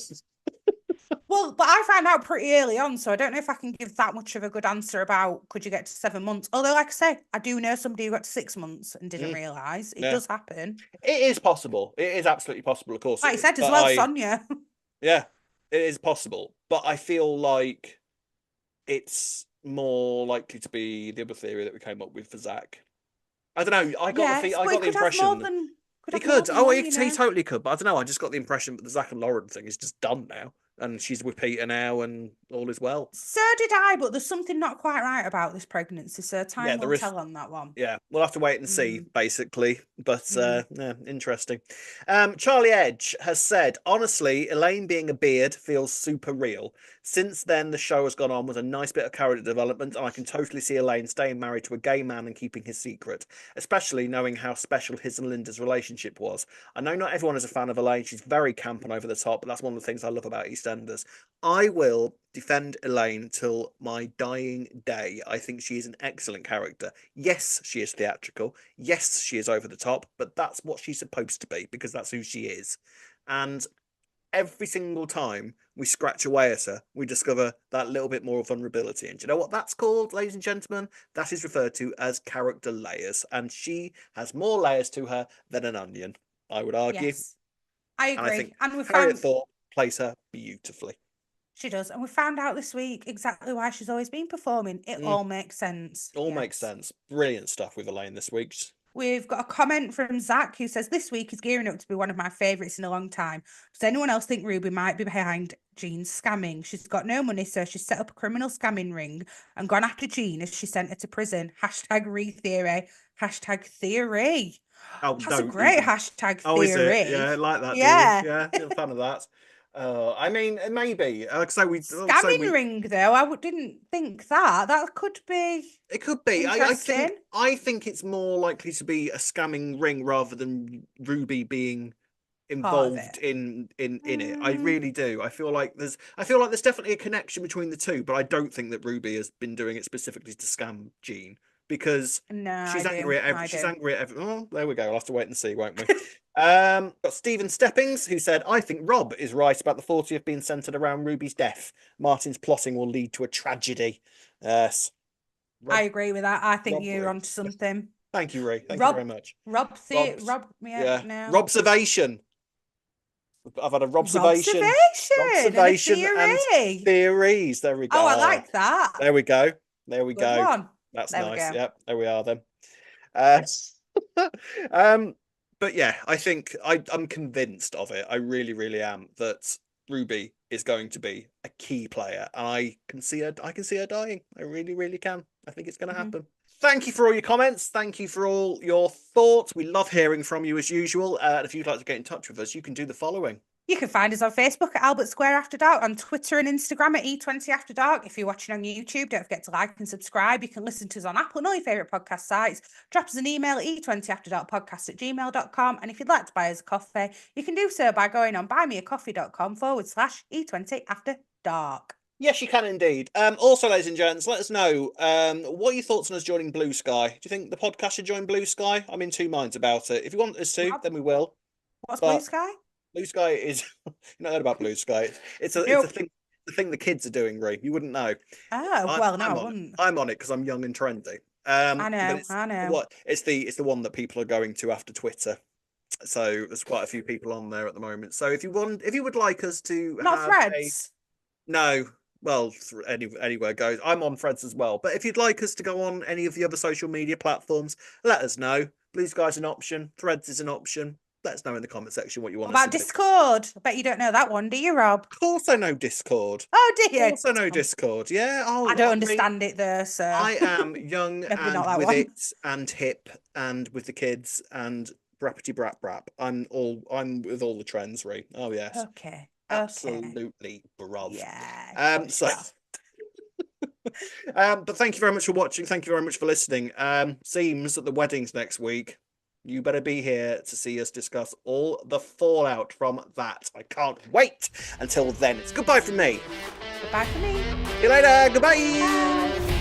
Well, but I found out pretty early on, so I don't know if I can give that much of a good answer about could you get to 7 months. Although, like I say, I do know somebody who got to 6 months and didn't realise. It does happen. It is possible. It is absolutely possible, of course. Like I said as well, Sonia. Yeah, it is possible. But I feel like it's more likely to be the other theory that we came up with for Zach. I don't know. I got the impression he could. He totally could. But I don't know. I just got the impression that the Zach and Lauren thing is just done now, and she's with Peter now, and all is well. So did I, but there's something not quite right about this pregnancy. So time will tell on that one. Yeah, we'll have to wait and see, basically. But interesting. Charlie Edge has said, honestly, Elaine being a beard feels super real. Since then, the show has gone on with a nice bit of character development, and I can totally see Elaine staying married to a gay man and keeping his secret, especially knowing how special his and Linda's relationship was. I know not everyone is a fan of Elaine. She's very camp and over the top, but that's one of the things I love about EastEnders. I will defend Elaine till my dying day. I think she is an excellent character. Yes, she is theatrical. Yes, she is over the top, but that's what she's supposed to be because that's who she is. And every single time we scratch away at her, we discover that little bit more vulnerability. And do you know what that's called, ladies and gentlemen? That is referred to as character layers. And she has more layers to her than an onion, I would argue. Yes, I agree. And I think and Harriet Thorpe plays her beautifully. She does. And we found out this week exactly why she's always been performing. It all makes sense. All makes sense. Brilliant stuff with Elaine this week. We've got a comment from Zach who says, this week is gearing up to be one of my favourites in a long time. Does anyone else think Ruby might be behind Jean's scamming? She's got no money, so she's set up a criminal scamming ring and gone after Jean as she sent her to prison. Hashtag re-theory. Hashtag theory. Oh, that's a great hashtag theory. Oh, is it? Yeah, I like that. Yeah. Yeah, I'm a fan of that. I mean, maybe. Scamming ring, though. I didn't think that. That could be. It could be. I think it's more likely to be a scamming ring rather than Ruby being involved in it. I really do. I feel like there's definitely a connection between the two, but I don't think that Ruby has been doing it specifically to scam Jean. Because she's angry at everything. Oh, there we go. We'll have to wait and see, won't we? Got Stephen Steppings, who said, I think Rob is right about the 40th being centered around Ruby's death. Martin's plotting will lead to a tragedy. Yes. I agree with that. I think you're onto something. Thank you, Ray. Thank you very much. Robservation. I've had a Robservation and theories. There we go. Oh, I like that. There we go. Good go. One. That's nice. Yep, there we are then. But yeah, I think I'm convinced of it. I really, really am that Ruby is going to be a key player, and I can see her dying. I really, really can. I think it's going to happen. Thank you for all your comments. Thank you for all your thoughts. We love hearing from you as usual. And if you'd like to get in touch with us, you can do the following. You can find us on Facebook at Albert Square After Dark, on Twitter and Instagram at E20 After Dark. If you're watching on YouTube, don't forget to like and subscribe. You can listen to us on Apple and all your favourite podcast sites. Drop us an email at e20afterdarkpodcast@gmail.com. And if you'd like to buy us a coffee, you can do so by going on buymeacoffee.com/E20 After Dark. Yes, you can indeed. Also, ladies and gents, let us know what are your thoughts on us joining Blue Sky. Do you think the podcast should join Blue Sky? I'm in two minds about it. If you want us to, then we will. What's Blue Sky? Blue Sky is you not heard about Blue Sky. It's a thing. The thing the kids are doing, Ree. You wouldn't know. Oh, well, no, I wouldn't. I'm on it because I'm young and trendy. I know. It's the one that people are going to after Twitter. So there's quite a few people on there at the moment. So if you would like us to not Threads. No. Well, anywhere goes. I'm on Threads as well. But if you'd like us to go on any of the other social media platforms, let us know. Blue Sky's an option. Threads is an option. Let us know in the comment section what you want. What about Discord? I bet you don't know that one, do you, Rob? Of course I know Discord. Oh, do you? Of course I know Discord. Yeah. I don't understand it though, so. I am young and with it and hip and with the kids and brappity brap brap. I'm with all the trends, Ree. Oh yes. Okay. Absolutely, bruv. Yeah. But thank you very much for watching. Thank you very much for listening. Seems that the wedding's next week. You better be here to see us discuss all the fallout from that. I can't wait. Until then, it's goodbye from me. Goodbye from me. See you later. Goodbye. Bye.